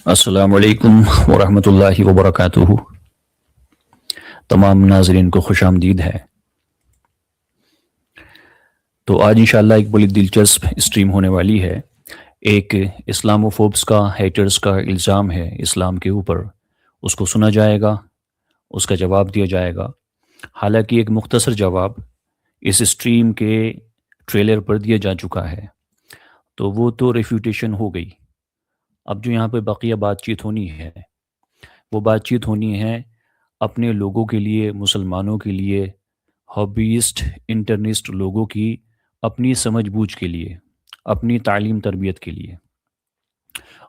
السلام علیکم ورحمۃ اللہ وبرکاتہ۔ تمام ناظرین کو خوش آمدید ہے۔ تو آج انشاءاللہ ایک بڑی دلچسپ اسٹریم ہونے والی ہے۔ ایک اسلامو فوبس کا، ہیٹرز کا الزام ہے اسلام کے اوپر، اس کو سنا جائے گا، اس کا جواب دیا جائے گا۔ حالانکہ ایک مختصر جواب اس اسٹریم کے ٹریلر پر دیا جا چکا ہے، تو وہ تو ریفیوٹیشن ہو گئی۔ اب جو یہاں پہ بقیہ بات چیت ہونی ہے، وہ بات چیت ہونی ہے اپنے لوگوں کے لیے، مسلمانوں کے لیے، ہابیسٹ انٹرنسٹ لوگوں کی اپنی سمجھ بوجھ کے لیے، اپنی تعلیم تربیت کے لیے۔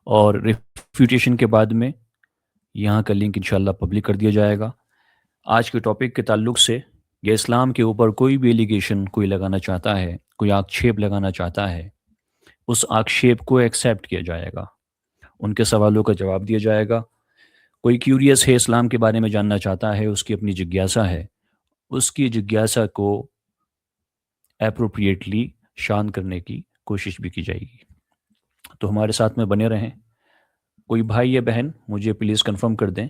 اور ریفیوٹیشن کے بعد میں یہاں کا لنک انشاءاللہ پبلک کر دیا جائے گا۔ آج کے ٹاپک کے تعلق سے یا اسلام کے اوپر کوئی بھی ایلیگیشن کوئی لگانا چاہتا ہے، کوئی آکشیپ لگانا چاہتا ہے، اس آکشیپ کو ایکسیپٹ کیا جائے گا، ان کے سوالوں کا جواب دیا جائے گا۔ کوئی کیوریس ہے، اسلام کے بارے میں جاننا چاہتا ہے، اس کی اپنی جگیاسا ہے، اس کی جگیاسا کو اپروپریٹلی شان کرنے کی کوشش بھی کی جائے گی۔ تو ہمارے ساتھ میں بنے رہیں۔ کوئی بھائی یا بہن مجھے پلیز کنفرم کر دیں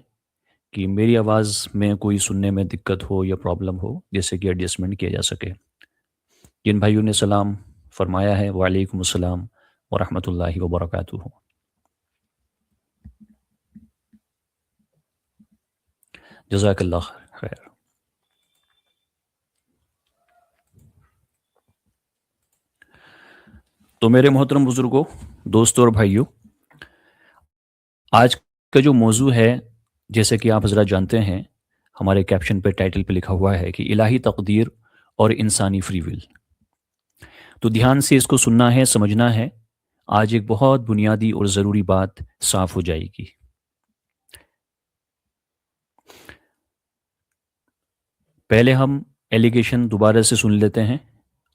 کہ میری آواز میں کوئی سننے میں دقت ہو یا پرابلم ہو، جیسے کہ ایڈجسٹمنٹ کیا جا سکے۔ جن بھائیوں نے سلام فرمایا ہے، وعلیکم السلام ورحمۃ اللہ وبرکاتہ۔ جزاک اللہ خیر۔ تو میرے محترم بزرگوں، دوستوں اور بھائیوں، آج کا جو موضوع ہے، جیسے کہ آپ حضرات جانتے ہیں، ہمارے کیپشن پہ، ٹائٹل پہ لکھا ہوا ہے کہ الہی تقدیر اور انسانی فری ول۔ تو دھیان سے اس کو سننا ہے، سمجھنا ہے۔ آج ایک بہت بنیادی اور ضروری بات صاف ہو جائے گی۔ پہلے ہم ایلیگیشن دوبارہ سے سن لیتے ہیں،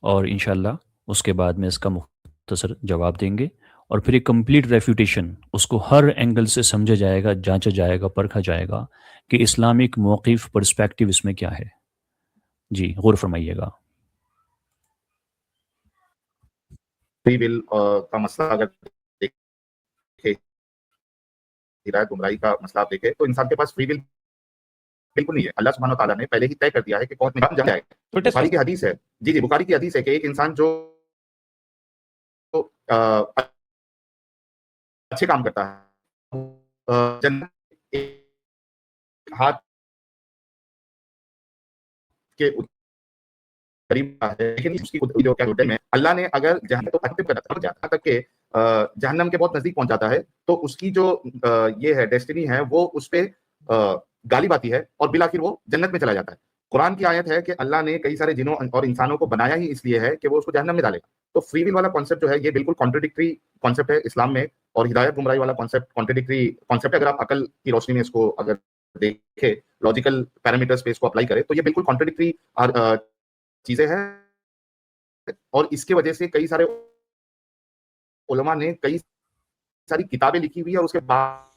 اور انشاءاللہ اس کے بعد میں اس کا مختصر جواب دیں گے، اور پھر ایک کمپلیٹ ریفیوٹیشن، اس کو ہر اینگل سے سمجھا جائے گا، جانچا جائے گا، پرکھا جائے گا کہ اسلامک موقف، پرسپیکٹیو اس میں کیا ہے۔ جی غور فرمائیے گا۔ فری ول کا مسئلہ اگر دیکھیں، ہدایت گمراہی کا مسئلہ آپ دیکھیں، تو انسان کے پاس فری ول بالکل نہیں ہے۔ اللہ سبحانہ و تعالیٰ نے پہلے ہی طے کر دیا ہے کہ کون نظام جائے گا۔ بخاری کی حدیث ہے، جی بخاری کی حدیث ہے کہ ایک انسان جو اچھے کام کرتا ہے، جنت ہاتھ کے قریب ہے، لیکن اس کی جو کیا ہوتے ہیں، اللہ نے اگر جہنم کو اکٹیو کرتا ہے، جہاں تک کہ جہنم کے بہت نزدیک پہنچ جاتا ہے، تو اس کی جو یہ ہے ڈیسٹنی ہے، وہ اس پہ غالب آتی ہے، اور بالآخر وہ جنت میں چلا جاتا ہے۔ قرآن کی آیت ہے کہ اللہ نے کئی سارے جنوں اور انسانوں کو بنایا ہی اس لیے ہے کہ وہ اس کو جہنم میں ڈالے گا۔ تو فری ول والا کانسیپٹ جو ہے، یہ بالکل کانٹرڈکٹری کانسیپٹ ہے اسلام میں، اور ہدایت گمراہی والا کانسیپٹ کانٹرڈکٹری کانسیپٹ ہے۔ اگر آپ عقل کی روشنی میں اس کو اگر دیکھیں، لاجیکل پیرامیٹرز پہ اس کو اپلائی کریں، تو یہ بالکل کانٹرڈکٹری چیزیں ہیں، اور اس کی وجہ سے کئی سارے علماء نے کئی ساری کتابیں لکھی ہوئی ہے، اور اس کے بعد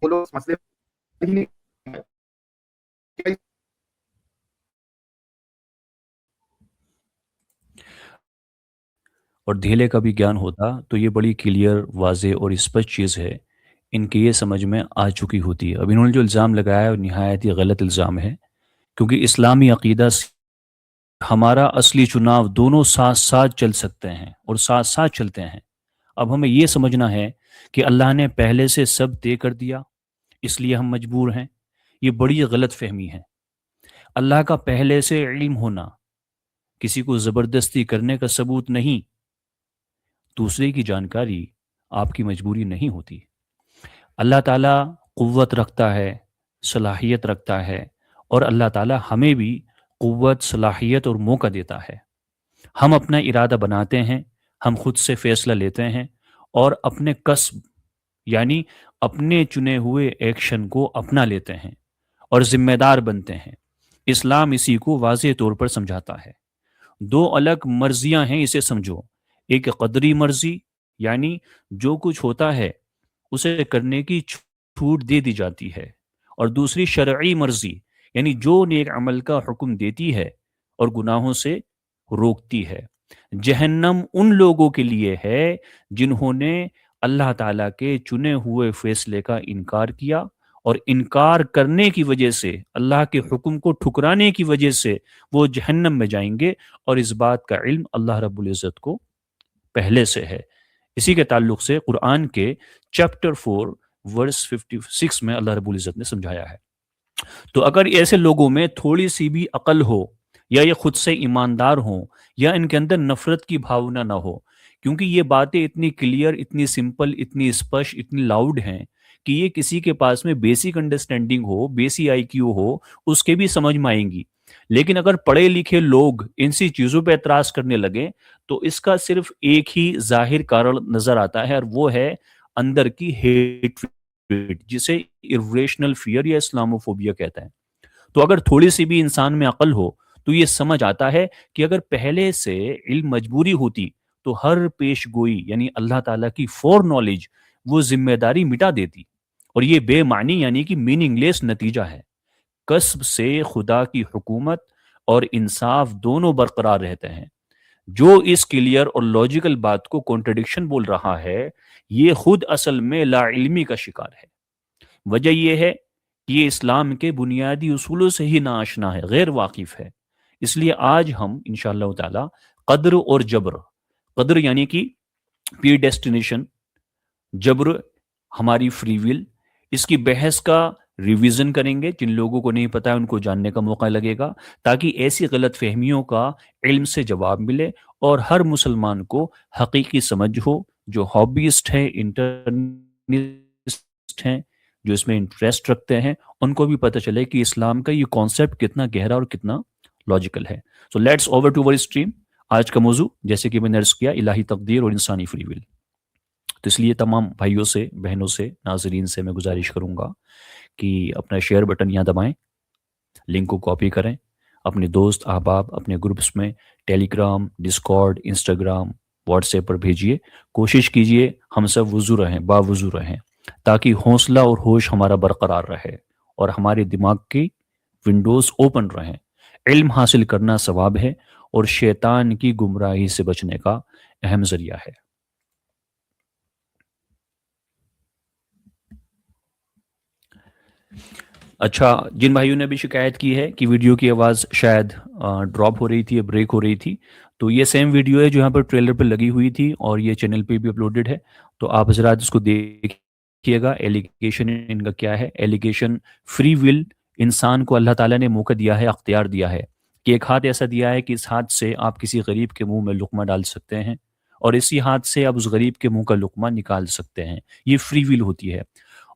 وہ لوگ اس مسئلے ہی نہیں۔ اور دھیلے کا بھی گیان ہوتا تو یہ بڑی کلیئر، واضح اور اسپشٹ چیز ہے، ان کی یہ سمجھ میں آ چکی ہوتی ہے۔ اب انہوں نے جو الزام لگایا ہے وہ نہایت ہی غلط الزام ہے، کیونکہ اسلامی عقیدہ سے ہمارا اصلی چناؤ دونوں ساتھ ساتھ چل سکتے ہیں، اور ساتھ ساتھ چلتے ہیں۔ اب ہمیں یہ سمجھنا ہے کہ اللہ نے پہلے سے سب طے کر دیا، اس لیے ہم مجبور ہیں، یہ بڑی غلط فہمی ہے۔ اللہ کا پہلے سے علم ہونا کسی کو زبردستی کرنے کا ثبوت نہیں، دوسرے کی جانکاری آپ کی مجبوری نہیں ہوتی۔ اللہ تعالیٰ قوت رکھتا ہے، صلاحیت رکھتا ہے، اور اللہ تعالیٰ ہمیں بھی قوت، صلاحیت اور موقع دیتا ہے۔ ہم اپنا ارادہ بناتے ہیں، ہم خود سے فیصلہ لیتے ہیں، اور اپنے کسب یعنی اپنے چنے ہوئے ایکشن کو اپنا لیتے ہیں اور ذمہ دار بنتے ہیں۔ اسلام اسی کو واضح طور پر سمجھاتا ہے۔ دو الگ مرضیاں ہیں، اسے سمجھو۔ ایک قدری مرضی، یعنی جو کچھ ہوتا ہے اسے کرنے کی چھوٹ دے دی جاتی ہے، اور دوسری شرعی مرضی، یعنی جو نیک عمل کا حکم دیتی ہے اور گناہوں سے روکتی ہے۔ جہنم ان لوگوں کے لیے ہے جنہوں نے اللہ تعالیٰ کے چنے ہوئے فیصلے کا انکار کیا، اور انکار کرنے کی وجہ سے، اللہ کے حکم کو ٹھکرانے کی وجہ سے وہ جہنم میں جائیں گے، اور اس بات کا علم اللہ رب العزت کو پہلے سے ہے۔ اسی کے تعلق سے قرآن کے چیپٹر 4 ورس 56 میں اللہ رب العزت نے سمجھایا ہے۔ تو اگر ایسے لوگوں میں تھوڑی سی بھی عقل ہو، یا یہ خود سے ایماندار ہوں، یا ان کے اندر نفرت کی بھاونا نہ ہو، کیونکہ یہ باتیں اتنی کلیئر، اتنی سمپل، اتنی اسپشٹ، اتنی لاؤڈ ہیں کہ یہ کسی کے پاس میں بیسک انڈرسٹینڈنگ ہو، بیسی آئی کیو ہو، اس کے بھی سمجھ میں آئیں گی۔ لیکن اگر پڑھے لکھے لوگ ان سی چیزوں پہ اعتراض کرنے لگے تو اس کا صرف ایک ہی ظاہر کارن نظر آتا ہے، اور وہ ہے اندر کی ہیٹ، جسے ارریشنل فیئر یا اسلاموفوبیا کہتا ہے۔ تو اگر تھوڑی سی بھی انسان میں عقل ہو تو یہ سمجھ آتا ہے کہ اگر پہلے سے علم مجبوری ہوتی تو ہر پیش گوئی یعنی اللہ تعالیٰ کی فور نالج وہ ذمہ داری مٹا دیتی، اور یہ بے معنی یعنی کہ میننگ لیس نتیجہ ہے۔ کسب سے خدا کی حکومت اور انصاف دونوں برقرار رہتے ہیں۔ جو اس کلیئر اور لاجیکل بات کو کانٹرڈکشن بول رہا ہے، یہ خود اصل میں لا علمی کا شکار ہے۔ وجہ یہ ہے کہ یہ اسلام کے بنیادی اصولوں سے ہی ناآشنا ہے، غیر واقف ہے۔ اس لیے آج ہم انشاءاللہ تعالی قدر اور جبر، قدر یعنی کہ پری ڈیسٹینیشن، جبر ہماری فری ول، اس کی بحث کا ریویژن کریں گے۔ جن لوگوں کو نہیں پتا ہے ان کو جاننے کا موقع لگے گا، تاکہ ایسی غلط فہمیوں کا علم سے جواب ملے، اور ہر مسلمان کو حقیقی سمجھ ہو، جو ہابیسٹ ہے، انٹرنسٹ ہیں، جو اس میں انٹرسٹ رکھتے ہیں، ان کو بھی پتہ چلے کہ اسلام کا یہ کانسیپٹ کتنا گہرا اور کتنا لاجیکل ہے۔ سو لیٹس اوور ٹو اور اسٹریم۔ آج کا موضوع جیسے کہ میں نے عرض کیا، الہی تقدیر اور انسانی فری ول۔ تو اس لیے تمام بھائیوں سے، بہنوں سے، ناظرین سے میں گزارش کروں گا کہ اپنا شیئر بٹن یہاں دبائیں، لنک کو کاپی کریں، اپنے دوست احباب، اپنے گروپس میں، Telegram, Discord, Instagram, WhatsApp پر بھیجیے۔ کوشش کیجیے ہم سب وضو رہیں، باوضو رہیں، تاکہ حوصلہ اور ہوش ہمارا برقرار رہے، اور ہمارے دماغ کی ونڈوز اوپن رہیں۔ علم حاصل کرنا ثواب ہے، اور شیطان کی گمراہی سے بچنے کا اہم ذریعہ ہے۔ اچھا، جن بھائیوں نے بھی شکایت کی ہے کہ ویڈیو کی آواز شاید ڈراپ ہو رہی تھی یا بریک ہو رہی تھی، تو یہ سیم ویڈیو ہے جو یہاں پر ٹریلر پہ لگی ہوئی تھی، اور یہ چینل پہ بھی اپلوڈڈ ہے۔ تو آپ حضرات اس کو دیکھیے گا۔ ایلیگیشن ان کا کیا ہے؟ ایلیگیشن فری ول، انسان کو اللہ تعالیٰ نے موقع دیا ہے، اختیار دیا ہے کہ ایک ہاتھ ایسا دیا ہے کہ اس ہاتھ سے آپ کسی غریب کے منہ میں لقمہ ڈال سکتے ہیں، اور اسی ہاتھ سے آپ اس غریب کے منہ کا لقمہ نکال سکتے ہیں۔ یہ فری ول ہوتی ہے۔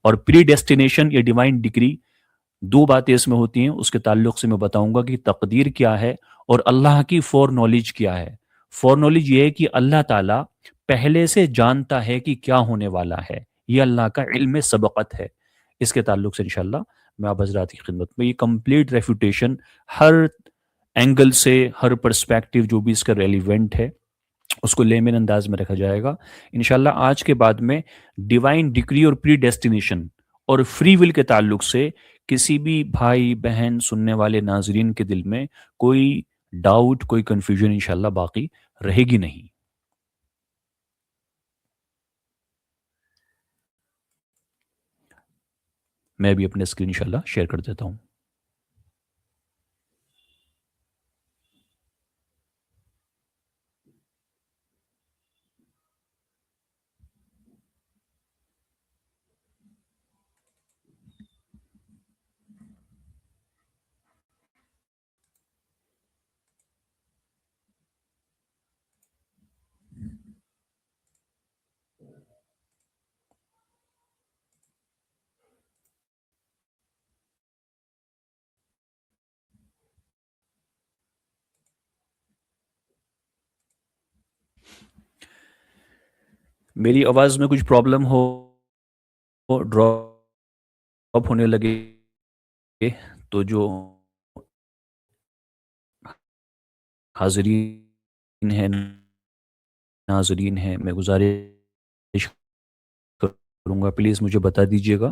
اور پری ڈیسٹینیشن یا ڈیوائن ڈگری، دو باتیں اس میں ہوتی ہیں، اس کے تعلق سے میں بتاؤں گا کہ تقدیر کیا ہے اور اللہ کی فور نالج کیا ہے۔ فور نالج یہ ہے کہ اللہ تعالیٰ پہلے سے جانتا ہے کہ کیا ہونے والا ہے، یہ اللہ کا علم سبقت ہے۔ اس کے تعلق سے انشاءاللہ میں آپ حضرات کی خدمت میں یہ کمپلیٹ ریفیوٹیشن، ہر اینگل سے، ہر پرسپیکٹیو جو بھی اس کا ریلیونٹ ہے، اس کو لیمن انداز میں رکھا جائے گا انشاءاللہ۔ آج کے بعد میں ڈیوائن ڈگری اور پری ڈیسٹینیشن اور فری ول کے تعلق سے کسی بھی بھائی بہن سننے والے ناظرین کے دل میں کوئی ڈاؤٹ، کوئی کنفیوژن انشاءاللہ باقی رہے گی نہیں۔ میں بھی اپنے اسکرین انشاءاللہ شیئر کر دیتا ہوں۔ میری آواز میں کچھ پرابلم ہو، ڈراپ ہونے لگے، تو جو حاضرین ہیں، ناظرین ہیں، میں گزارش کروں گا پلیز مجھے بتا دیجیے گا۔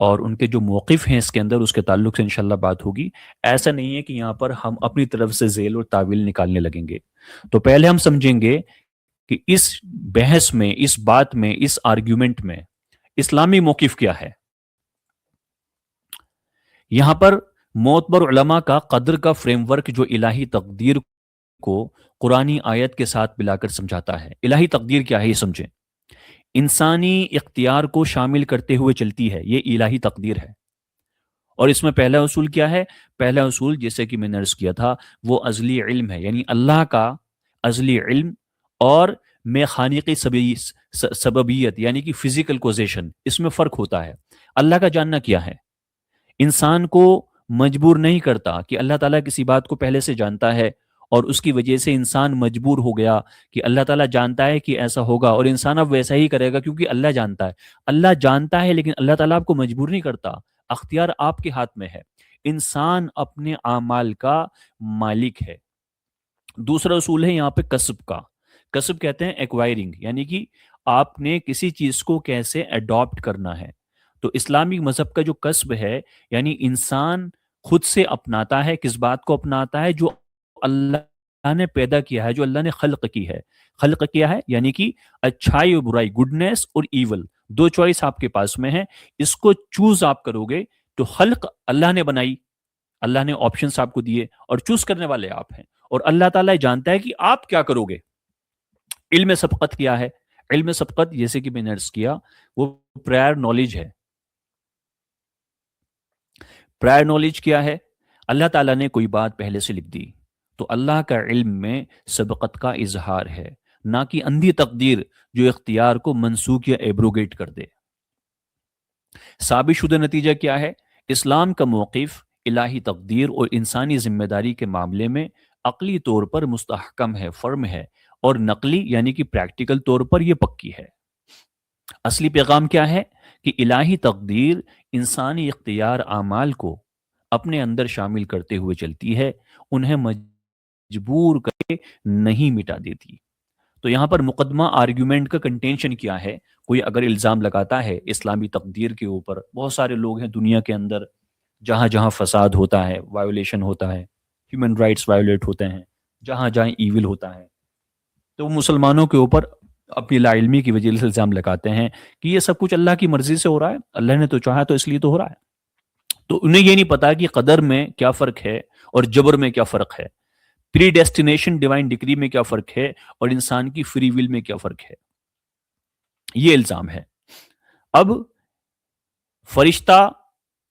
اور ان کے جو موقف ہیں اس کے اندر، اس کے تعلق سے انشاءاللہ بات ہوگی۔ ایسا نہیں ہے کہ یہاں پر ہم اپنی طرف سے ذیل اور تعویل نکالنے لگیں گے۔ تو پہلے ہم سمجھیں گے کہ اس بحث میں، اس بات میں، اس آرگیومنٹ میں اسلامی موقف کیا ہے۔ یہاں پر معتبر علماء کا قدر کا فریم ورک جو الہی تقدیر کو قرآنی آیت کے ساتھ ملا کر سمجھاتا ہے۔ الہی تقدیر کیا ہے یہ سمجھیں، انسانی اختیار کو شامل کرتے ہوئے چلتی ہے، یہ الہی تقدیر ہے۔ اور اس میں پہلا اصول کیا ہے؟ پہلا اصول جیسے کہ میں نے عرض کیا تھا وہ ازلی علم ہے، یعنی اللہ کا ازلی علم اور میخانیقی سببیت یعنی کہ فزیکل کوزیشن، اس میں فرق ہوتا ہے۔ اللہ کا جاننا کیا ہے؟ انسان کو مجبور نہیں کرتا کہ اللہ تعالیٰ کسی بات کو پہلے سے جانتا ہے اور اس کی وجہ سے انسان مجبور ہو گیا کہ اللہ تعالیٰ جانتا ہے کہ ایسا ہوگا اور انسان اب ویسا ہی کرے گا کیونکہ اللہ جانتا ہے۔ اللہ جانتا ہے لیکن اللہ تعالیٰ آپ کو مجبور نہیں کرتا، اختیار آپ کے ہاتھ میں ہے۔ انسان اپنے اعمال کا مالک ہے۔ دوسرا اصول ہے یہاں پہ کسب کا۔ کسب کہتے ہیں ایکوائرنگ، یعنی کہ آپ نے کسی چیز کو کیسے اڈاپٹ کرنا ہے۔ تو اسلامی مذہب کا جو کسب ہے، یعنی انسان خود سے اپناتا ہے، کس بات کو اپناتا ہے؟ جو اللہ نے پیدا کیا ہے، جو اللہ نے خلق کی ہے۔ خلق کیا ہے یعنی کہ اچھائی اور برائی، گڈنس اور ایول، دو چوائس آپ کے پاس میں ہے، اس کو چوز آپ کرو گے تو خلق اللہ نے بنائی، اللہ نے آپشنز آپ کو دیے اور چوز کرنے والے آپ ہیں، اور اللہ تعالیٰ جانتا ہے کہ آپ کیا کرو گے۔ علم سبقت کیا ہے؟ علم سبقت جیسے کہ میں نے عرض کیا وہ پرائر نالج ہے۔ پرائر نالج کیا ہے؟ اللہ تعالیٰ نے کوئی بات پہلے سے لکھ دی تو اللہ کا علم میں سبقت کا اظہار ہے، نہ کہ اندھی تقدیر جو اختیار کو منسوخ یا ایبروگیٹ کر دے۔ ثابت شدہ نتیجہ کیا ہے؟ اسلام کا موقف الہی تقدیر اور انسانی ذمہ داری کے معاملے میں عقلی طور پر مستحکم ہے، فرم ہے، اور نقلی یعنی کہ پریکٹیکل طور پر یہ پکی ہے۔ اصلی پیغام کیا ہے؟ کہ الہی تقدیر انسانی اختیار اعمال کو اپنے اندر شامل کرتے ہوئے چلتی ہے، انہیں مجبور کر کے نہیں مٹا دیتی۔ تو یہاں پر مقدمہ آرگیومنٹ کا کنٹینشن کیا ہے؟ کوئی اگر الزام لگاتا ہے اسلامی تقدیر کے اوپر، بہت سارے لوگ ہیں دنیا کے اندر جہاں جہاں فساد ہوتا ہے، وائیولیشن ہوتا ہے، ہیومن رائٹس وائیولیٹ ہوتے ہیں، جہاں جہاں ایول ہوتا ہے، تو وہ مسلمانوں کے اوپر اپنی لا علمی کی وجہ سے الزام لگاتے ہیں کہ یہ سب کچھ اللہ کی مرضی سے ہو رہا ہے، اللہ نے تو چاہا تو اس لیے تو ہو رہا ہے۔ تو انہیں یہ نہیں پتا کہ قدر میں کیا فرق ہے اور جبر میں کیا فرق ہے، پری ڈیسٹینیشن ڈیوائن ڈگری میں کیا فرق ہے اور انسان کی فری ول میں کیا فرق ہے۔ یہ الزام ہے۔ اب فرشتہ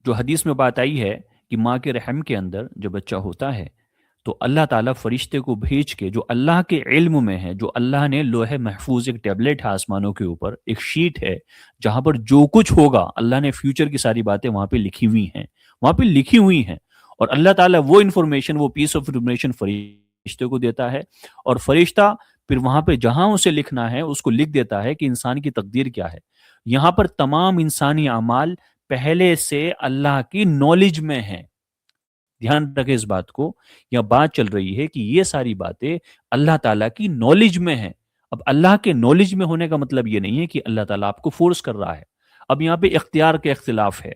جو حدیث میں بات آئی ہے کہ ماں کے رحم کے اندر جب بچہ ہوتا ہے تو اللہ تعالیٰ فرشتے کو بھیج کے جو اللہ کے علم میں ہے، جو اللہ نے لوح محفوظ، ایک ٹیبلٹ ہے آسمانوں کے اوپر، ایک شیٹ ہے جہاں پر جو کچھ ہوگا اللہ نے فیوچر کی ساری باتیں وہاں پہ لکھی ہوئی ہیں، وہاں پہ لکھی ہوئی ہیں، اور اللہ تعالیٰ وہ انفارمیشن، وہ پیس آف انفارمیشن فرشتے کو دیتا ہے، اور فرشتہ پھر وہاں پہ جہاں اسے لکھنا ہے اس کو لکھ دیتا ہے کہ انسان کی تقدیر کیا ہے۔ یہاں پر تمام انسانی اعمال پہلے سے اللہ کی نالج میں ہیں۔ دھیان رکھیں اس بات کو، یہاں بات چل رہی ہے کہ یہ ساری باتیں اللہ تعالیٰ کی نالج میں ہیں۔ اب اللہ کے نالج میں ہونے کا مطلب یہ نہیں ہے کہ اللہ تعالیٰ آپ کو فورس کر رہا ہے۔ اب یہاں پہ اختیار کا اختلاف ہے،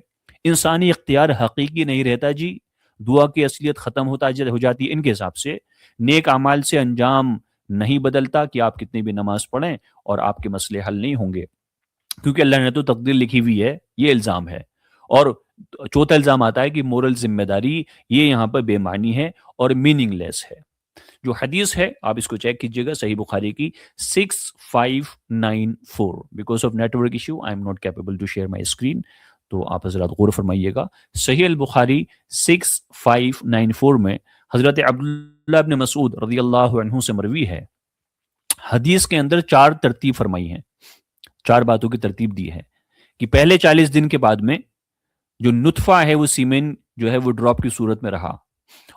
انسانی اختیار حقیقی نہیں رہتا جی، دعا کی اصلیت ختم ہو جاتی ہے ان کے حساب سے، نیک اعمال سے انجام نہیں بدلتا کہ آپ کتنی بھی نماز پڑھیں اور آپ کے مسئلے حل نہیں ہوں گے، کیونکہ اللہ نے تو تقدیر لکھی ہوئی ہے، یہ الزام ہے۔ اور چوتھا الزام آتا ہے کہ مورل ذمہ داری، یہ یہاں پر بے معنی ہے اور میننگ لیس ہے۔ جو حدیث ہے آپ اس کو چیک کیجئے گا، صحیح بخاری کی 6594، because of network issue I am not capable to share my screen, تو آپ حضرات غور فرمائیے گا۔ صحیح البخاری 6594 میں حضرت عبداللہ ابن مسعود رضی اللہ عنہ سے مروی ہے، حدیث کے اندر 4 ترتیب فرمائی ہیں، 4 باتوں کی ترتیب دی ہے کہ پہلے 40 دن کے بعد میں جو نطفہ ہے وہ سیمن جو ہے وہ ڈراپ کی صورت میں رہا،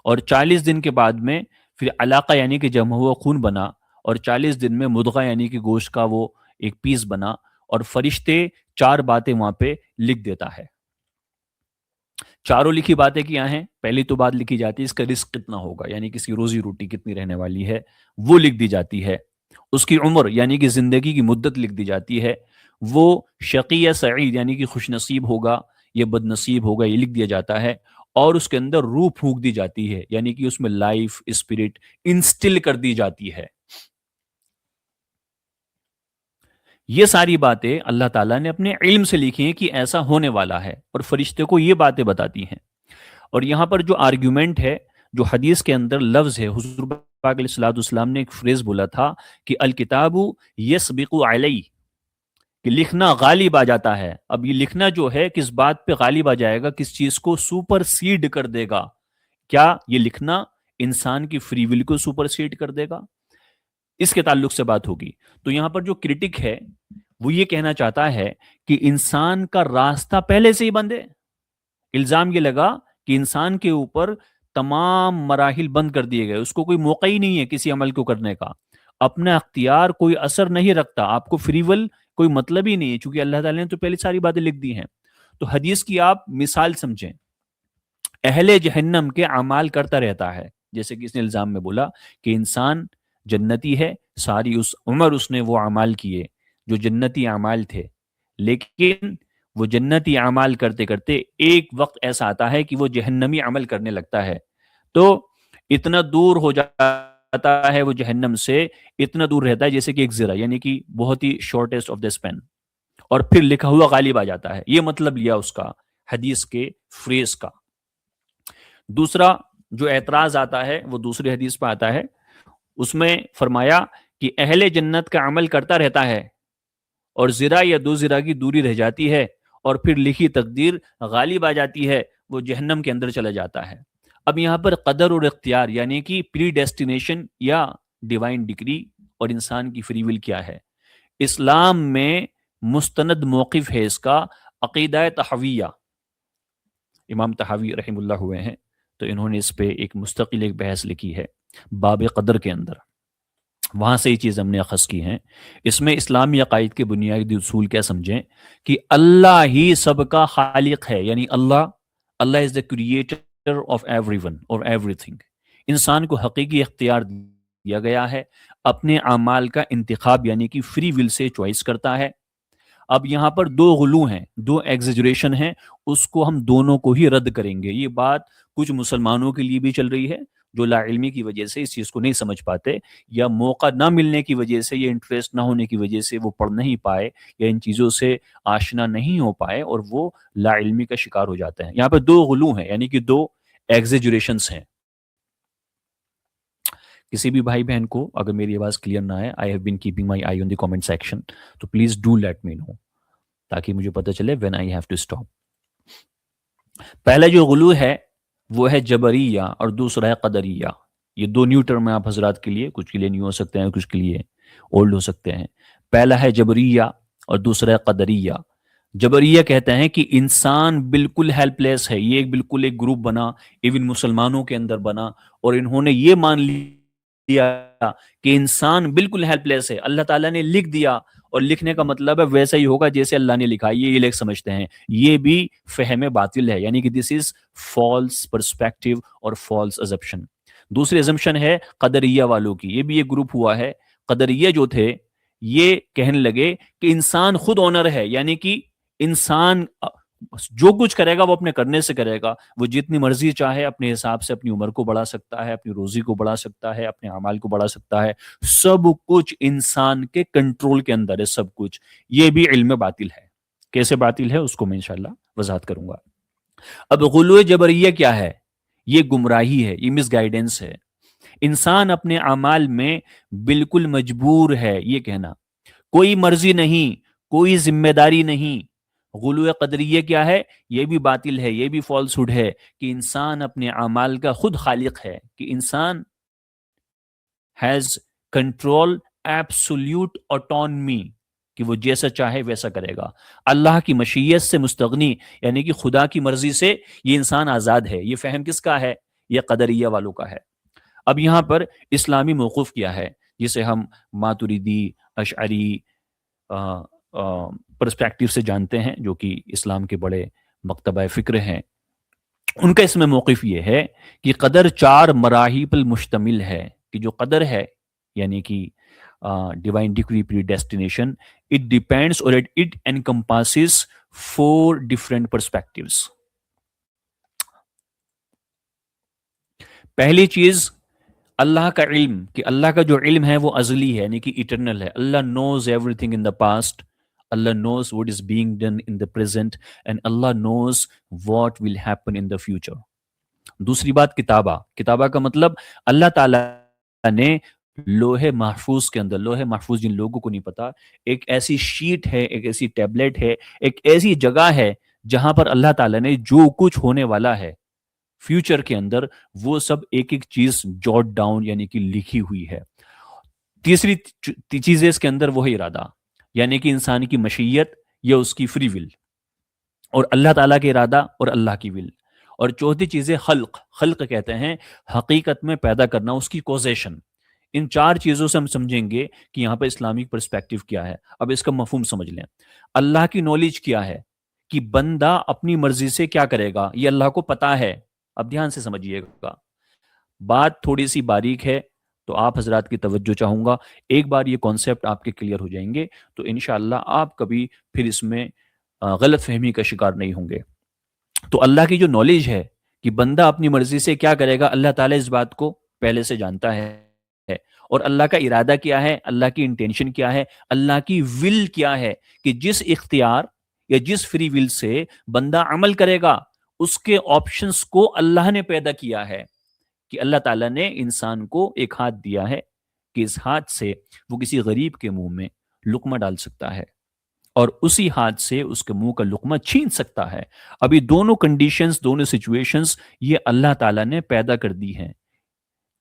اور 40 دن کے بعد میں پھر علاقہ یعنی کہ جمع ہوا خون بنا، اور 40 دن میں مدغہ یعنی کہ گوشت کا وہ ایک پیس بنا، اور فرشتے 4 باتیں وہاں پہ لکھ دیتا ہے۔ چاروں لکھی باتیں کیا ہیں؟ پہلی تو بات لکھی جاتی ہے اس کا رزق کتنا ہوگا، یعنی کسی روزی روٹی کتنی رہنے والی ہے وہ لکھ دی جاتی ہے، اس کی عمر یعنی کہ زندگی کی مدت لکھ دی جاتی ہے، وہ شقی یا سعید یعنی کہ خوش نصیب ہوگا یہ بد نصیب ہوگا، یہ لکھ دیا جاتا ہے، اور اس کے اندر روح پھونک دی جاتی ہے، یعنی کہ اس میں لائف اسپرٹ انسٹل کر دی جاتی ہے۔ یہ ساری باتیں اللہ تعالیٰ نے اپنے علم سے لکھی ہیں کہ ایسا ہونے والا ہے، اور فرشتے کو یہ باتیں بتاتی ہیں۔ اور یہاں پر جو آرگیومنٹ ہے، جو حدیث کے اندر لفظ ہے، حضور پاک علیہ الصلوۃ والسلام نے ایک فریز بولا تھا کہ الکتاب یسبق علی، کہ لکھنا غالب آ جاتا ہے۔ اب یہ لکھنا جو ہے کس بات پہ غالب آ جائے گا، کس چیز کو سپر سیڈ کر دے گا؟ کیا یہ لکھنا انسان کی فری ول کو سپر سیڈ کر دے گا؟ اس کے تعلق سے بات ہوگی۔ تو یہاں پر جو کرٹک ہے وہ یہ کہنا چاہتا ہے کہ انسان کا راستہ پہلے سے ہی بند ہے۔ الزام یہ لگا کہ انسان کے اوپر تمام مراحل بند کر دیے گئے، اس کو کوئی موقع ہی نہیں ہے کسی عمل کو کرنے کا، اپنا اختیار کوئی اثر نہیں رکھتا، آپ کو فری ول کوئی مطلب ہی نہیں ہے، چونکہ اللہ تعالیٰ نے تو پہلے ساری باتیں لکھ دی ہیں۔ تو حدیث کی آپ مثال سمجھیں، اہل جہنم کے اعمال کرتا رہتا ہے، جیسے کہ اس نے الزام میں بولا کہ انسان جنتی ہے، ساری اس عمر اس نے وہ اعمال کیے جو جنتی اعمال تھے، لیکن وہ جنتی اعمال کرتے کرتے ایک وقت ایسا آتا ہے کہ وہ جہنمی عمل کرنے لگتا ہے، تو اتنا دور ہو جاتا ہے وہ جہنم سے، اتنا دور رہتا ہے جیسے کہ ایک زرہ، یعنی کہ بہت ہی شارٹیسٹ آف دا اسپین، اور پھر لکھا ہوا غالب آ جاتا ہے۔ یہ مطلب لیا اس کا حدیث کے فریز کا۔ دوسرا جو اعتراض آتا ہے وہ دوسری حدیث پہ آتا ہے، اس میں فرمایا کہ اہل جنت کا عمل کرتا رہتا ہے اور زرہ یا 2 زرہ کی دوری رہ جاتی ہے، اور پھر لکھی تقدیر غالب آ جاتی ہے، وہ جہنم کے اندر چلا جاتا ہے۔ اب یہاں پر قدر اور اختیار، یعنی کہ پری ڈیسٹینیشن یا ڈیوائن ڈگری اور انسان کی فری ول کیا ہے؟ اسلام میں مستند موقف ہے اس کا عقیدہ تحویہ، امام تحوی رحم اللہ ہوئے ہیں، تو انہوں نے اس پہ ایک مستقل ایک بحث لکھی ہے باب قدر کے اندر، وہاں سے یہ چیز ہم نے اخذ کی ہیں۔ اس میں اسلامی عقائد کے بنیادی اصول کیا سمجھیں کہ اللہ ہی سب کا خالق ہے، یعنی اللہ is the creator of everyone اور ایوری تھنگ۔ انسان کو حقیقی اختیار دیا گیا ہے، اپنے اعمال کا انتخاب یعنی کہ فری ول سے چوائس کرتا ہے۔ اب یہاں پر 2 غلو ہیں، 2 ایگزیجریشن ہیں، اس کو ہم دونوں کو ہی رد کریں گے۔ یہ بات کچھ مسلمانوں کے لیے بھی چل رہی ہے جو لا علمی کی وجہ سے اس چیز کو نہیں سمجھ پاتے، یا موقع نہ ملنے کی وجہ سے، یا انٹرسٹ نہ ہونے کی وجہ سے وہ پڑھ نہیں پائے یا ان چیزوں سے آشنا نہیں ہو پائے، اور وہ لا علمی کا شکار ہو جاتے ہیں۔ یہاں پہ 2 غلو ہیں، یعنی کہ 2 ایگزیجریشنز ہیں۔ کسی بھی بھائی بہن کو اگر میری آواز کلیئر نہ ہے، I have been keeping my eye on the comment section، تو پلیز ڈو لیٹ می نو تاکہ مجھے پتہ چلے when I have to stop۔ پہلا جو غلو ہے وہ ہے جبریہ اور دوسرا ہے قدریہ۔ یہ 2 نیو ٹرم ہیں آپ حضرات کے لیے، کچھ کے لیے نیو ہو سکتے ہیں، کچھ کے لیے اولڈ ہو سکتے ہیں۔ پہلا ہے جبریہ اور دوسرا ہے قدریہ۔ جبریہ کہتے ہیں کہ انسان بالکل ہیلپ لیس ہے، یہ بالکل ایک گروپ بنا، ایون مسلمانوں کے اندر بنا، اور انہوں نے یہ مان لیا کہ انسان بالکل ہیلپ لیس ہے، اللہ تعالیٰ نے لکھ دیا، اور لکھنے کا مطلب ہے ویسا ہی ہوگا جیسے اللہ نے لکھا۔ یہ لوگ سمجھتے ہیں، یہ بھی فہم باطل ہے، یعنی کہ دس از فالس پرسپیکٹو اور فالس ازمپشن۔ دوسری ازمپشن ہے قدریہ والوں کی، یہ بھی ایک گروپ ہوا ہے۔ قدریہ جو تھے یہ کہنے لگے کہ انسان خود اونر ہے، یعنی کہ انسان جو کچھ کرے گا وہ اپنے کرنے سے کرے گا، وہ جتنی مرضی چاہے اپنے حساب سے اپنی عمر کو بڑھا سکتا ہے، اپنی روزی کو بڑھا سکتا ہے، اپنے اعمال کو بڑھا سکتا ہے، سب کچھ انسان کے کنٹرول کے اندر ہے سب کچھ۔ یہ بھی علم باطل ہے۔ کیسے باطل ہے اس کو میں انشاءاللہ وضاحت کروں گا۔ اب غلو جبریہ کیا ہے؟ یہ گمراہی ہے، یہ مس گائیڈنس ہے۔ انسان اپنے اعمال میں بالکل مجبور ہے، یہ کہنا کوئی مرضی نہیں، کوئی ذمہ داری نہیں۔ غلو قدریہ کیا ہے؟ یہ بھی باطل ہے، یہ بھی فالس ہوڈ ہے کہ انسان اپنے اعمال کا خود خالق ہے، کہ انسان ہیز کنٹرول ایبسولوٹ آٹونمی، کہ وہ جیسا چاہے ویسا کرے گا۔ اللہ کی مشیت سے مستغنی، یعنی کہ خدا کی مرضی سے یہ انسان آزاد ہے۔ یہ فہم کس کا ہے؟ یہ قدریہ والوں کا ہے۔ اب یہاں پر اسلامی موقف کیا ہے، جسے ہم ماتریدی، اشعری پرسپیکٹیو سے جانتے ہیں، جو کہ اسلام کے بڑے مکتبہ فکر ہیں۔ ان کا اس میں موقف یہ ہے کہ قدر 4 مراحل پر مشتمل ہے، کہ جو قدر ہے یعنی کہ divine decree, predestination, it depends or it encompasses four different perspectives. پہلی چیز اللہ کا علم، کہ اللہ کا جو علم ہے وہ ازلی ہے، یعنی کہ اٹرنل ہے. اللہ knows everything in the past, اللہ knows what is being done in the present, and Allah knows what will happen in the future. دوسری بات کتابہ. کتابہ کا مطلب اللہ تعالیٰ نے لوح محفوظ کے اندر، لوح محفوظ جن لوگوں کو نہیں پتا، ایک ایسی شیٹ ہے، ایک ایسی ٹیبلٹ ہے، ایک ایسی جگہ ہے جہاں پر اللہ تعالیٰ نے جو کچھ ہونے والا ہے فیوچر کے اندر وہ سب ایک ایک چیز جوٹ ڈاؤن یعنی کہ لکھی ہوئی ہے. تیسری چیز اس کے اندر وہ ہے ارادہ، یعنی کہ انسان کی مشیت یا اس کی فری ول، اور اللہ تعالیٰ کے ارادہ اور اللہ کی ول. اور چوتھی چیز ہے خلق. خلق کہتے ہیں حقیقت میں پیدا کرنا، اس کی کوزیشن. ان چار چیزوں سے ہم سمجھیں گے کہ یہاں پہ اسلامک پرسپیکٹیو کیا ہے. اب اس کا مفہوم سمجھ لیں. اللہ کی نالج کیا ہے کہ بندہ اپنی مرضی سے کیا کرے گا، یہ اللہ کو پتا ہے. اب دھیان سے سمجھیے گا، بات تھوڑی سی باریک ہے تو آپ حضرات کی توجہ چاہوں گا. ایک بار یہ کانسیپٹ آپ کے کلیئر ہو جائیں گے تو انشاءاللہ آپ کبھی پھر اس میں غلط فہمی کا شکار نہیں ہوں گے. تو اللہ کی جو نالج ہے کہ بندہ اپنی مرضی سے کیا کرے گا، اللہ تعالیٰ اس بات کو پہلے سے جانتا ہے. اور اللہ کا ارادہ کیا ہے، اللہ کی انٹینشن کیا ہے، اللہ کی ول کیا ہے، کہ جس اختیار یا جس فری ول سے بندہ عمل کرے گا اس کے آپشنز کو اللہ نے پیدا کیا ہے. کہ اللہ تعالیٰ نے انسان کو ایک ہاتھ دیا ہے کہ اس ہاتھ سے وہ کسی غریب کے منہ میں لقمہ ڈال سکتا ہے اور اسی ہاتھ سے اس کے منہ کا لقمہ چھین سکتا ہے. ابھی دونوں کنڈیشنز، دونوں سچویشنز یہ اللہ تعالیٰ نے پیدا کر دی ہیں.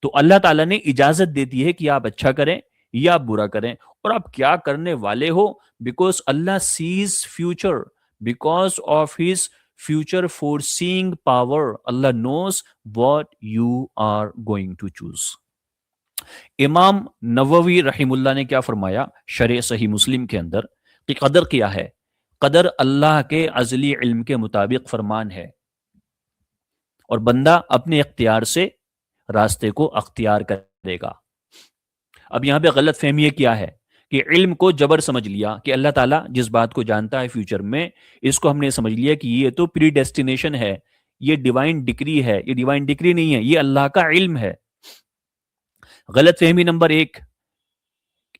تو اللہ تعالیٰ نے اجازت دیتی ہے کہ آپ اچھا کریں یا آپ برا کریں، اور آپ کیا کرنے والے ہو، بیکاز اللہ sees future, because of his future foreseeing power. Allah knows what you are going to choose. امام نووی رحم اللہ نے کیا فرمایا شرح صحیح مسلم کے اندر کہ قدر کیا ہے؟ قدر اللہ کے ازلی علم کے مطابق فرمان ہے، اور بندہ اپنے اختیار سے راستے کو اختیار کرے گا. اب یہاں پہ غلط فہمی کیا ہے کہ علم کو جبر سمجھ لیا کہ اللہ تعالیٰ جس بات کو جانتا ہے فیوچر میں، اس کو ہم نے سمجھ لیا کہ یہ تو پری ڈیسٹینیشن ہے، یہ ڈیوائن ڈکری ہے. یہ ڈیوائن ڈکری نہیں ہے، یہ اللہ کا علم ہے. غلط فہمی نمبر ایک،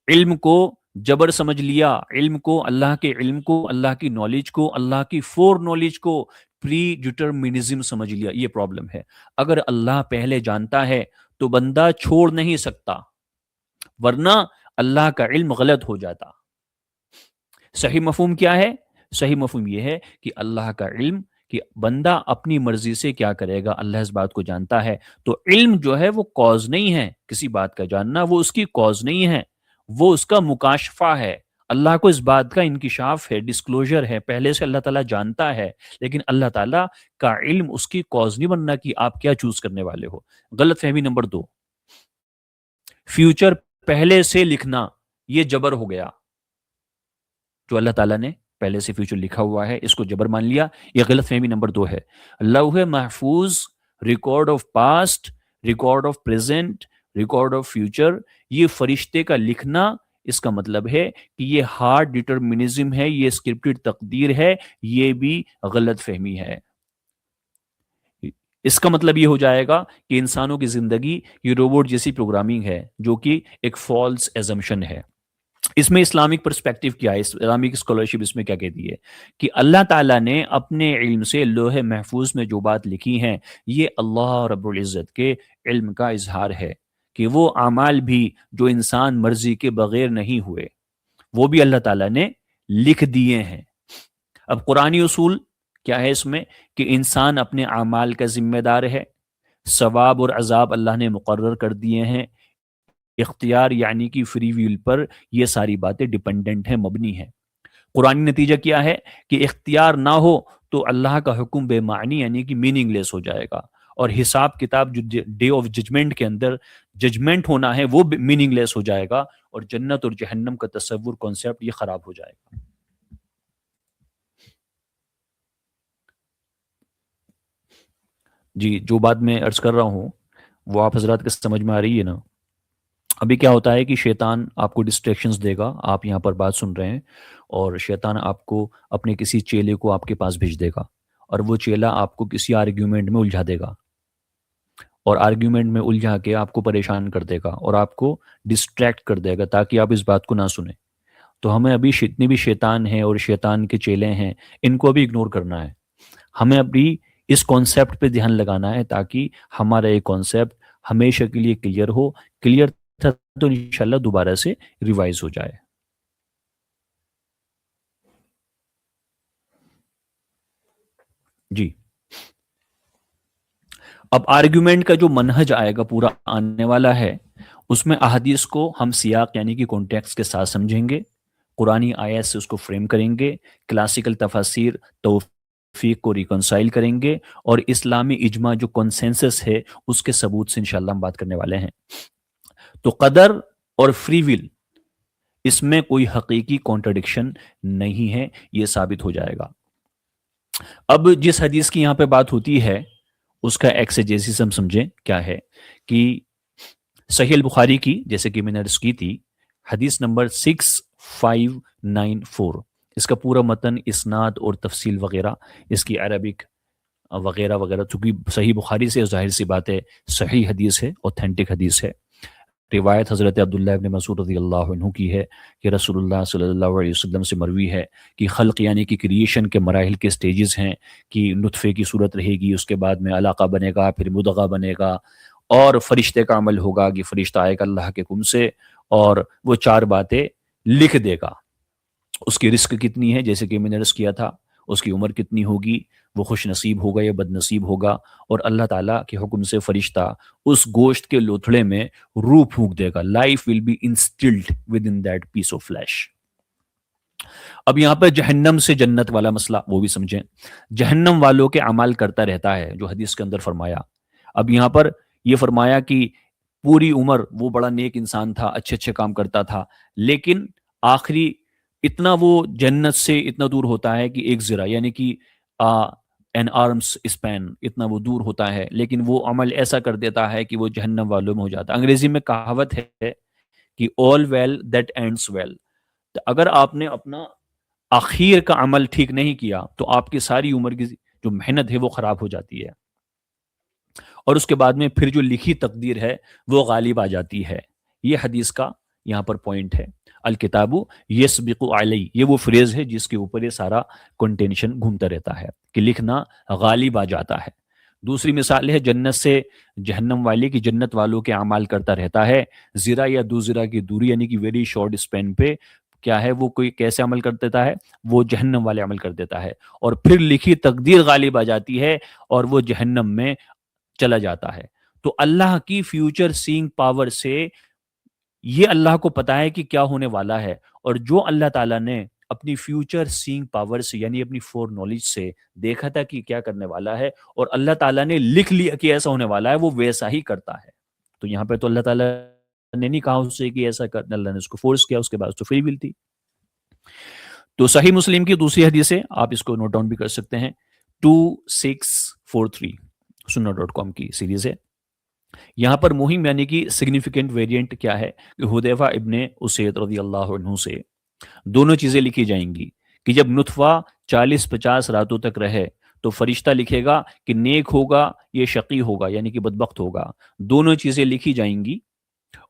علم کو جبر سمجھ لیا، علم کو، اللہ کے علم کو، اللہ کی نالج کو، اللہ کی فور نالج کو پری ڈٹرمنزم سمجھ لیا. یہ پرابلم ہے. اگر اللہ پہلے جانتا ہے تو بندہ چھوڑ نہیں سکتا، ورنہ اللہ کا علم غلط ہو جاتا. صحیح مفہوم کیا ہے؟ صحیح مفہوم یہ ہے کہ اللہ کا علم، کہ بندہ اپنی مرضی سے کیا کرے گا اللہ اس بات کو جانتا ہے. تو علم جو ہے وہ کاز نہیں ہے، کسی بات کا جاننا وہ اس کی کاز نہیں ہے، وہ اس کا مکاشفہ ہے. اللہ کو اس بات کا انکشاف ہے، ڈسکلوجر ہے، پہلے سے اللہ تعالیٰ جانتا ہے، لیکن اللہ تعالیٰ کا علم اس کی کاز نہیں بننا کہ آپ کیا چوز کرنے والے ہو. غلط فہمی نمبر دو، فیوچر پہلے سے لکھنا یہ جبر ہو گیا. جو اللہ تعالیٰ نے پہلے سے فیوچر لکھا ہوا ہے اس کو جبر مان لیا، یہ غلط فہمی نمبر دو ہے. لوح محفوظ، record of past, record of present, record of future, یہ فرشتے کا لکھنا، اس کا مطلب ہے کہ یہ ہارڈ ڈٹرمنزم ہے، یہ اسکرپٹڈ تقدیر ہے. یہ بھی غلط فہمی ہے. اس کا مطلب یہ ہو جائے گا کہ انسانوں کی زندگی یہ روبوٹ جیسی پروگرامنگ ہے، جو کہ ایک فالس ایزمپشن ہے. اس میں اسلامک پرسپیکٹیو کیا ہے، اسلامک اسکالرشپ اس میں کیا کہتی ہے کہ اللہ تعالیٰ نے اپنے علم سے لوح محفوظ میں جو بات لکھی ہیں یہ اللہ رب العزت کے علم کا اظہار ہے، کہ وہ اعمال بھی جو انسان مرضی کے بغیر نہیں ہوئے وہ بھی اللہ تعالیٰ نے لکھ دیے ہیں. اب قرآنی اصول کیا ہے اس میں کہ انسان اپنے اعمال کا ذمہ دار ہے، ثواب اور عذاب اللہ نے مقرر کر دیے ہیں، اختیار یعنی کہ فری ویل پر یہ ساری باتیں ڈیپینڈنٹ ہیں، مبنی ہیں. قرآنی نتیجہ کیا ہے کہ اختیار نہ ہو تو اللہ کا حکم بے معنی یعنی کہ میننگ لیس ہو جائے گا، اور حساب کتاب جو ڈے آف ججمنٹ کے اندر ججمنٹ ہونا ہے وہ میننگ لیس ہو جائے گا، اور جنت اور جہنم کا تصور کانسیپٹ یہ خراب ہو جائے گا. جی جو بات میں عرض کر رہا ہوں وہ آپ حضرات کے سمجھ میں آ رہی ہے نا؟ ابھی کیا ہوتا ہے کہ شیطان آپ کو ڈسٹریکشنز دے گا، آپ یہاں پر بات سن رہے ہیں، اور شیطان آپ کو اپنے کسی چیلے کو آپ کے پاس بھیج دے گا، اور وہ چیلا آپ کو کسی آرگیومنٹ میں الجھا دے گا، اور آرگیومنٹ میں الجھا کے آپ کو پریشان کر دے گا اور آپ کو ڈسٹریکٹ کر دے گا تاکہ آپ اس بات کو نہ سنیں۔ تو ہمیں ابھی جتنے بھی شیطان ہیں اور شیطان کے چیلے ہیں، ان کو ابھی اگنور کرنا ہے۔ ہمیں ابھی اس کانسیپٹ پہ دھیان لگانا ہے تاکہ ہمارا یہ کانسیپٹ ہمیشہ کے لیے کلیئر ہو۔ کلیئر تھا تو انشاءاللہ دوبارہ سے ریوائز ہو جائے۔ جی، اب آرگیومنٹ کا جو منہج آئے گا پورا آنے والا ہے، اس میں احادیث کو ہم سیاق یعنی کہ کانٹیکس کے ساتھ سمجھیں گے، قرآنی آیت سے اس کو فریم کریں گے، کلاسیکل تفاسیر توفیق کو ریکنسائل کریں گے، اور اسلامی اجماع جو کنسنسس ہے اس کے ثبوت سے انشاءاللہ ہم بات کرنے والے ہیں۔ تو قدر اور فری ول، اس میں کوئی حقیقی کانٹرڈکشن نہیں ہے، یہ ثابت ہو جائے گا۔ اب جس حدیث کی یہاں پہ بات ہوتی ہے اس کا ایکسیجیسس سمجھیں کیا ہے، کہ صحیح البخاری کی، جیسے کہ میں نے عرض کی تھی، حدیث نمبر 6594، اس کا پورا متن، اسناد اور تفصیل وغیرہ، اس کی عربک وغیرہ وغیرہ، چونکہ صحیح بخاری سے ظاہر سی بات ہے صحیح حدیث ہے، اوتھینٹک حدیث ہے۔ روایت حضرت عبداللہ ابن مسعود رضی اللہ عنہ کی ہے کہ رسول اللہ صلی اللہ علیہ وسلم سے مروی ہے کہ خلق یعنی کہ کریشن کے مراحل کے سٹیجز ہیں، کہ نطفے کی صورت رہے گی، اس کے بعد میں علقہ بنے گا، پھر مدغہ بنے گا، اور فرشتے کا عمل ہوگا کہ فرشتہ آئے گا اللہ کے حکم سے اور وہ 4 باتیں لکھ دے گا۔ اس کی رزق کتنی ہے، جیسے کہ میں نے عرض کیا تھا، اس کی عمر کتنی ہوگی، وہ خوش نصیب ہوگا یا بد نصیب ہوگا، اور اللہ تعالیٰ کے حکم سے فرشتہ اس گوشت کے لوتھڑے میں روح پھونک دے گا۔ Life will be installed within that piece of flesh. اب یہاں پہ جہنم سے جنت والا مسئلہ وہ بھی سمجھیں۔ جہنم والوں کے اعمال کرتا رہتا ہے، جو حدیث کے اندر فرمایا۔ اب یہاں پر یہ فرمایا کہ پوری عمر وہ بڑا نیک انسان تھا، اچھے اچھے کام کرتا تھا، لیکن آخری اتنا وہ جنت سے اتنا دور ہوتا ہے کہ ایک ذرا یعنی کہ این آرمس اسپین اتنا وہ دور ہوتا ہے، لیکن وہ عمل ایسا کر دیتا ہے کہ وہ جہنم والوں میں ہو جاتا ہے۔ انگریزی میں کہاوت ہے کہ all well that ends well۔ تو اگر آپ نے اپنا آخر کا عمل ٹھیک نہیں کیا تو آپ کی ساری عمر کی جو محنت ہے وہ خراب ہو جاتی ہے، اور اس کے بعد میں پھر جو لکھی تقدیر ہے وہ غالب آ جاتی ہے۔ یہ حدیث کا یہاں پر پوائنٹ ہے۔ الکتاب یسبق علی، یہ وہ فریز ہے جس کے اوپر یہ سارا کنٹینشن گھومتا رہتا ہے کہ لکھنا غالب آ جاتا ہے۔ دوسری مثال ہے جنت سے جہنم والے کی، جنت والوں کے اعمال کرتا رہتا ہے، زرا یا 2 زرا کی دوری یعنی کہ ویری شارٹ اسپین پہ کیا ہے وہ کوئی کیسے عمل کر دیتا ہے، وہ جہنم والے عمل کر دیتا ہے، اور پھر لکھی تقدیر غالب آ جاتی ہے اور وہ جہنم میں چلا جاتا ہے۔ تو اللہ کی فیوچر سینگ پاور سے یہ اللہ کو پتا ہے کہ کیا ہونے والا ہے، اور جو اللہ تعالیٰ نے اپنی فیوچر سینگ پاور سے یعنی اپنی فور نالج سے دیکھا تھا کہ کیا کرنے والا ہے، اور اللہ تعالیٰ نے لکھ لیا کہ ایسا ہونے والا ہے، وہ ویسا ہی کرتا ہے۔ تو یہاں پہ تو اللہ تعالیٰ نے نہیں کہا اس سے کہ ایسا کرنا، اللہ نے اس کو فورس کیا، اس کے بعد تو فری ول تھی۔ تو صحیح مسلم کی دوسری حدیث ہے، آپ اس کو نوٹ ڈاؤن بھی کر سکتے ہیں، 2643 sunna.com کی سیریز ہے۔ یہاں پر مہم یعنی کہ سگنیفیکنٹ ویریئنٹ کیا ہے کہ حذیفہ ابن اسید رضی اللہ عنہ سے دونوں چیزیں لکھی جائیں گی کہ جب نطفہ 40-50 راتوں تک رہے تو فرشتہ لکھے گا کہ نیک ہوگا یہ شقی ہوگا یعنی کہ بدبخت ہوگا، دونوں چیزیں لکھی جائیں گی،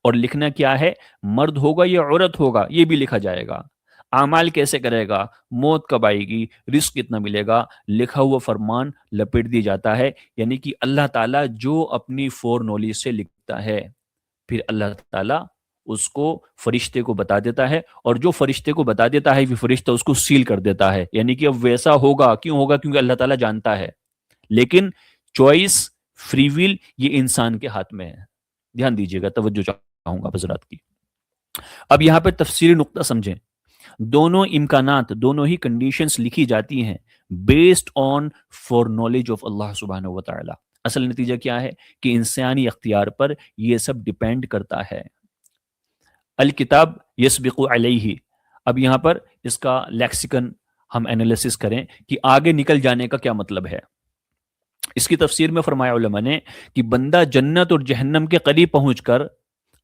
اور لکھنا کیا ہے، مرد ہوگا یا عورت ہوگا یہ بھی لکھا جائے گا، اعمال کیسے کرے گا، موت کب آئے گی، رزق کتنا ملے گا، لکھا ہوا فرمان لپیٹ دی جاتا ہے۔ یعنی کہ اللہ تعالیٰ جو اپنی فور نالج سے لکھتا ہے، پھر اللہ تعالیٰ اس کو فرشتے کو بتا دیتا ہے، اور جو فرشتے کو بتا دیتا ہے پھر فرشتہ اس کو سیل کر دیتا ہے، یعنی کہ اب ویسا ہوگا۔ کیوں ہوگا؟ کیونکہ اللہ تعالیٰ جانتا ہے، لیکن چوائس، فری ول یہ انسان کے ہاتھ میں ہے۔ دھیان دیجیے گا، توجہ چاہوں گا حضرات کی۔ اب یہاں پہ تفسیری نقطہ سمجھیں، دونوں امکانات، دونوں ہی کنڈیشنز لکھی جاتی ہیں based on foreknowledge of اللہ سبحانہ و تعالی۔ اصل نتیجہ کیا ہے کہ انسانی اختیار پر یہ سب ڈیپینڈ کرتا ہے۔ الکتاب یسبق علیہ، اب یہاں پر اس کا لیکسیکن ہم انالیسس کریں کہ آگے نکل جانے کا کیا مطلب ہے۔ اس کی تفسیر میں فرمایا علماء نے کہ بندہ جنت اور جہنم کے قریب پہنچ کر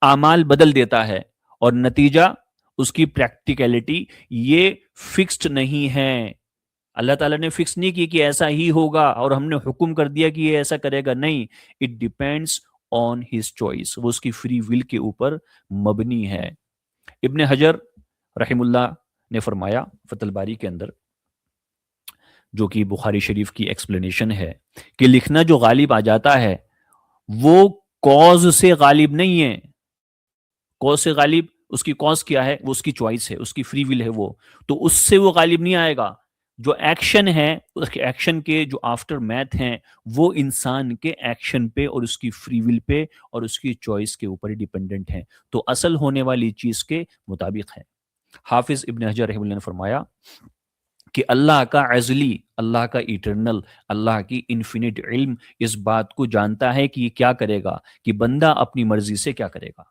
اعمال بدل دیتا ہے اور نتیجہ اس کی پریکٹیکلٹی یہ فکسڈ نہیں ہے. اللہ تعالیٰ نے فکس نہیں کی کہ ایسا ہی ہوگا اور ہم نے حکم کر دیا کہ یہ ایسا کرے گا. نہیں, it depends on his choice. وہ اس کی فری ول کے اوپر مبنی ہے. ابن حجر رحم اللہ نے فرمایا فتح الباری کے اندر, جو کہ بخاری شریف کی ایکسپلینیشن ہے, کہ لکھنا جو غالب آ جاتا ہے وہ کاز سے غالب نہیں ہے. کاز سے غالب, اس کی کاز کیا ہے؟ وہ اس کی چوائس ہے, اس کی فری ول ہے وہ, تو اس سے وہ غالب نہیں آئے گا. جو ایکشن ہے, اس کے ایکشن کے جو آفٹر میتھ ہیں وہ انسان کے ایکشن پہ اور اس کی فری ول پہ اور اس کی چوائس کے اوپر ڈیپینڈنٹ ہیں, تو اصل ہونے والی چیز کے مطابق ہے. حافظ ابن حجر رحمہ اللہ نے فرمایا کہ اللہ کا ازلی, اللہ کا ایٹرنل, اللہ کی انفینٹ علم اس بات کو جانتا ہے کہ یہ کیا کرے گا, کہ بندہ اپنی مرضی سے کیا کرے گا.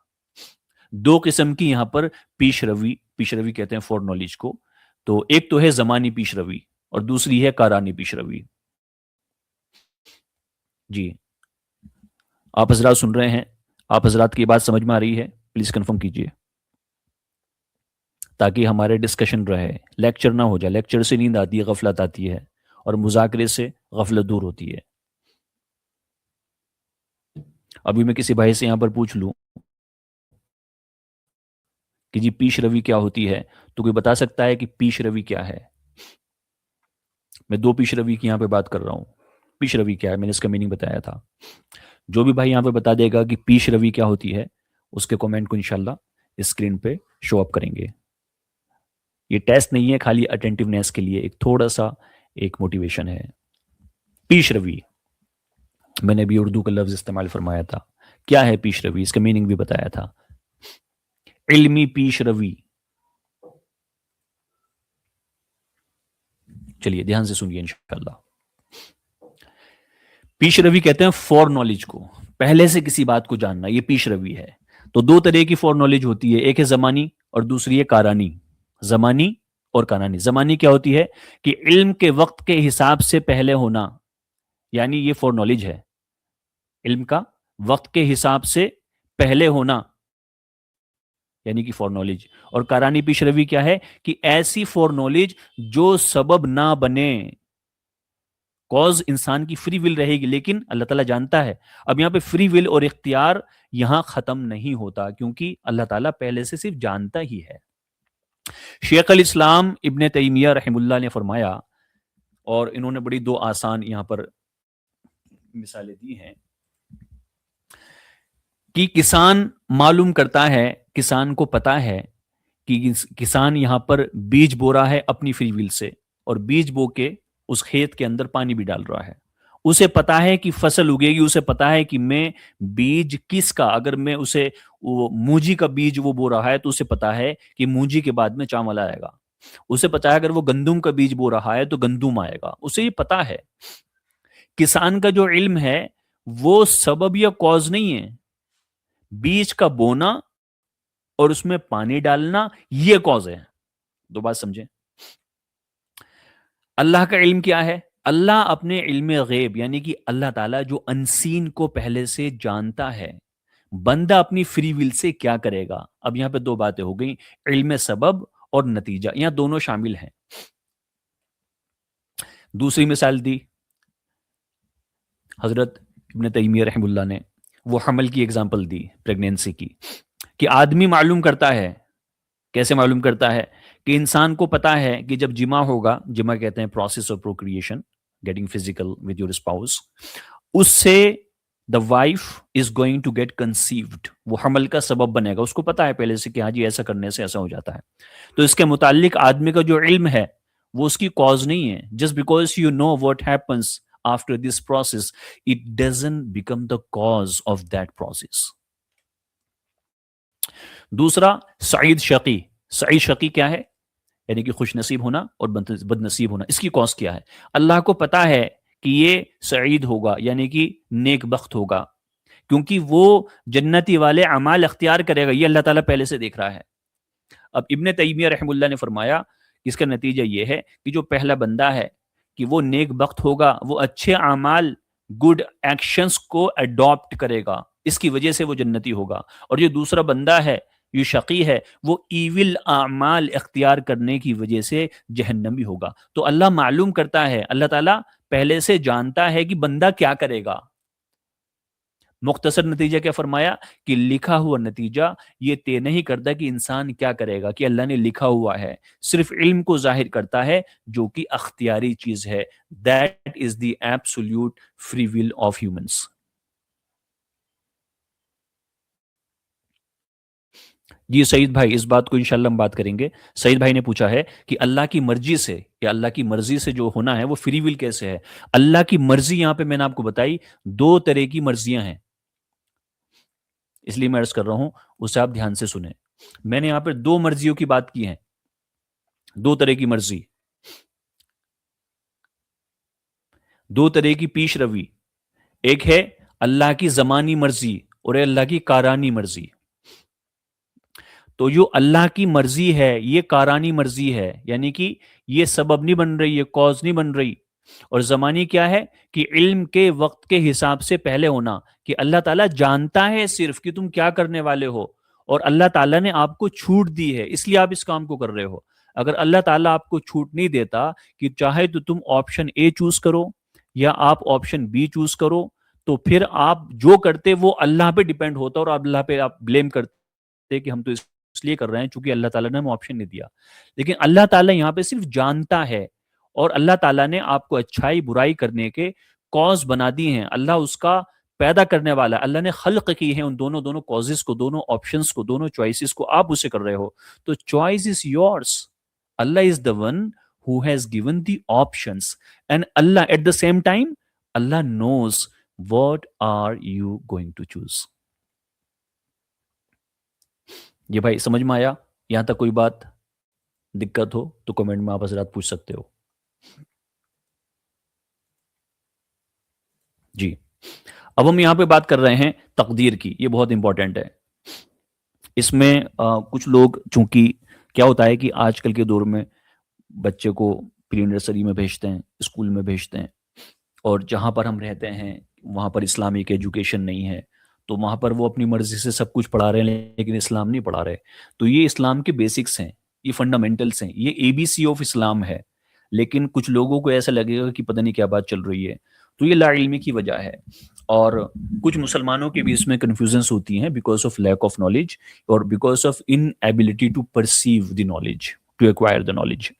دو قسم کی یہاں پر پیش روی کہتے ہیں فور نالج کو. تو ایک تو ہے زمانی پیش روی اور دوسری ہے کارانی پیش روی. جی, آپ حضرات سن رہے ہیں؟ آپ حضرات کی بات سمجھ میں آ رہی ہے؟ پلیز کنفرم کیجئے تاکہ ہمارے ڈسکشن رہے, لیکچر نہ ہو جائے. لیکچر سے نیند آتی ہے, غفلت آتی ہے, اور مذاکرے سے غفلت دور ہوتی ہے. ابھی میں کسی بھائی سے یہاں پر پوچھ لوں کہ جی پیش روی کیا ہوتی ہے, تو کوئی بتا سکتا ہے کہ پیش روی کیا ہے؟ میں دو پیش روی کی یہاں پہ بات کر رہا ہوں. پیش روی کیا ہے, میں نے اس کا میننگ بتایا تھا. جو بھی بھائی یہاں پہ بتا دے گا کہ پیش روی کیا ہوتی ہے, اس کے کومنٹ کو انشاءاللہ اسکرین پہ شو اپ کریں گے. یہ ٹیسٹ نہیں ہے, خالی اٹینٹیونیس کے لیے ایک تھوڑا سا ایک موٹیویشن ہے. پیش روی, میں نے بھی اردو کا لفظ استعمال فرمایا تھا. کیا ہے پیش روی, اس کا میننگ بھی بتایا تھا. علمی پیش روی. چلیے دھیان سے سنیے انشاءاللہ. پیش روی کہتے ہیں فور نالج کو, پہلے سے کسی بات کو جاننا, یہ پیش روی ہے. تو دو طرح کی فور نالج ہوتی ہے, ایک ہے زمانی اور دوسری ہے کارانی. زمانی اور کارانی. زمانی کیا ہوتی ہے کہ علم کے وقت کے حساب سے پہلے ہونا, یعنی یہ فور نالج ہے, علم کا وقت کے حساب سے پہلے ہونا, یعنی کہ فور نالج. اور کارانی پیش روی کیا ہے کہ ایسی فور نالج جو سبب نہ بنے. کاز انسان کی فری ول رہے گی, لیکن اللہ تعالیٰ جانتا ہے. اب یہاں پہ فری ول اور اختیار یہاں ختم نہیں ہوتا, کیونکہ اللہ تعالیٰ پہلے سے صرف جانتا ہی ہے. شیخ الاسلام ابن تیمیہ رحم اللہ نے فرمایا, اور انہوں نے بڑی دو آسان یہاں پر مثالیں دی ہیں, کہ کسان معلوم کرتا ہے, کسان کو پتا ہے کہ کسان یہاں پر بیج بو رہا ہے اپنی فری ول سے, اور بیج بو کے اس کھیت کے اندر پانی بھی ڈال رہا ہے. اسے پتا ہے کہ فصل اگے گی, اسے پتا ہے کہ میں بیج کس کا, اگر میں اسے مونجی کا بیج وہ بو رہا ہے تو اسے پتا ہے کہ مونجی کے بعد میں چاول آئے گا. اسے پتا ہے اگر وہ گندم کا بیج بو رہا ہے تو گندم آئے گا. اسے یہ پتا ہے. کسان کا جو علم ہے وہ سبب یا کاز نہیں ہے. بیج کا بونا اور اس میں پانی ڈالنا یہ کاز ہے. دو بات سمجھیں. اللہ کا علم کیا ہے؟ اللہ اپنے علم غیب, یعنی کہ اللہ تعالیٰ جو انسین کو پہلے سے جانتا ہے, بندہ اپنی فری ول سے کیا کرے گا. اب یہاں پہ دو باتیں ہو گئیں, علم سبب اور نتیجہ, یہاں دونوں شامل ہیں. دوسری مثال دی حضرت ابن تیمیہ رحم اللہ نے, وہ حمل کی ایگزامپل دی, پریگنینسی کی, کہ آدمی معلوم کرتا ہے. کیسے معلوم کرتا ہے؟ کہ انسان کو پتا ہے کہ جب جمع ہوگا, جمع کہتے ہیں process of procreation, getting physical with your spouse, اس سے the wife is going to get conceived, وہ حمل کا سبب بنے گا. اس کو پتا ہے پہلے سے کہ ہاں جی ایسا کرنے سے ایسا ہو جاتا ہے. تو اس کے متعلق آدمی کا جو علم ہے وہ اس کی کاز نہیں ہے. just because you know what happens after this process, it doesn't become the cause of that process. دوسرا سعید شقی. سعید شقی کیا ہے؟ یعنی کہ خوش نصیب ہونا اور بد نصیب ہونا. اس کی کاز کیا ہے؟ اللہ کو پتا ہے کہ یہ سعید ہوگا, یعنی کہ نیک بخت ہوگا, کیونکہ وہ جنتی والے اعمال اختیار کرے گا. یہ اللہ تعالیٰ پہلے سے دیکھ رہا ہے. اب ابن تیمیہ رحم اللہ نے فرمایا اس کا نتیجہ یہ ہے کہ جو پہلا بندہ ہے کہ وہ نیک بخت ہوگا, وہ اچھے اعمال, گڈ ایکشنز کو اڈاپٹ کرے گا, اس کی وجہ سے وہ جنتی ہوگا. اور جو دوسرا بندہ ہے یہ شقی ہے, وہ ایول اعمال اختیار کرنے کی وجہ سے جہنمی ہوگا. تو اللہ معلوم کرتا ہے, اللہ تعالیٰ پہلے سے جانتا ہے کہ بندہ کیا کرے گا. مختصر نتیجہ کیا فرمایا کہ لکھا ہوا نتیجہ یہ طے نہیں کرتا کہ انسان کیا کرے گا, کہ اللہ نے لکھا ہوا ہے, صرف علم کو ظاہر کرتا ہے جو کہ اختیاری چیز ہے. That is the absolute free will of humans. جی سعید بھائی, اس بات کو انشاءاللہ ہم بات کریں گے. سعید بھائی نے پوچھا ہے کہ اللہ کی مرضی سے, یا اللہ کی مرضی سے جو ہونا ہے وہ فری ول کیسے ہے. اللہ کی مرضی یہاں پہ میں نے آپ کو بتائی, دو طرح کی مرضیاں ہیں, اس لیے میں عرض کر رہا ہوں اسے آپ دھیان سے سنیں. میں نے یہاں پہ دو مرضیوں کی بات کی ہے, دو طرح کی مرضی, دو طرح کی پیش روی. ایک ہے اللہ کی زمانی مرضی اور اللہ کی کارانی مرضی. تو جو اللہ کی مرضی ہے یہ کارانی مرضی ہے, یعنی کہ یہ سبب نہیں بن رہی, یہ کاز نہیں بن رہی. اور زمانی کیا ہے کہ علم کے وقت کے حساب سے پہلے ہونا, کہ اللہ تعالیٰ جانتا ہے صرف کہ تم کیا کرنے والے ہو, اور اللہ تعالیٰ نے آپ کو چھوٹ دی ہے اس لیے آپ اس کام کو کر رہے ہو. اگر اللہ تعالیٰ آپ کو چھوٹ نہیں دیتا کہ چاہے تو تم آپشن اے چوز کرو یا آپ آپشن بی چوز کرو, تو پھر آپ جو کرتے وہ اللہ پہ ڈیپینڈ ہوتا اور اللہ پہ آپ بلیم کرتے کہ ہم تو اس لیے کر رہے ہیں چونکہ اللہ تعالیٰ نے ہمیں آپشن نہیں دیا. لیکن اللہ تعالیٰ یہاں پہ صرف جانتا ہے, اور اللہ تعالیٰ نے آپ کو اچھائی برائی کرنے کے کاز بنا دی ہیں. اللہ اس کا پیدا کرنے والا, اللہ نے خلق کی ہے ان دونوں کازز کو, دونوں آپشنز کو, دونوں چوائسز کو, آپ اسے کر رہے ہو. تو choice is yours. Allah is the one who has given the options, and Allah at the same time Allah knows what are you going to choose. یہ بھائی سمجھ میں آیا؟ یہاں تک کوئی بات دقت ہو تو کمنٹ میں آپ حضرات پوچھ سکتے ہو. جی اب ہم یہاں پہ بات کر رہے ہیں تقدیر کی, یہ بہت امپورٹنٹ ہے. اس میں کچھ لوگ, چونکہ کیا ہوتا ہے کہ آج کل کے دور میں بچے کو پری نرسری میں بھیجتے ہیں, اسکول میں بھیجتے ہیں, اور جہاں پر ہم رہتے ہیں وہاں پر اسلامک ایجوکیشن نہیں ہے, تو وہاں پر وہ اپنی مرضی سے سب کچھ پڑھا رہے ہیں لیکن اسلام نہیں پڑھا رہے. تو یہ اسلام کے بیسکس ہیں, یہ فنڈامنٹلس ہیں, یہ اے بی سی آف اسلام ہے. لیکن کچھ لوگوں کو ایسا لگے گا کہ پتہ نہیں کیا بات چل رہی ہے. تو یہ لا علمی کی وجہ ہے, اور کچھ مسلمانوں کے بھی اس میں کنفیوژنس ہوتی ہیں because of lack of knowledge اور because of inability to perceive the knowledge, to acquire the knowledge.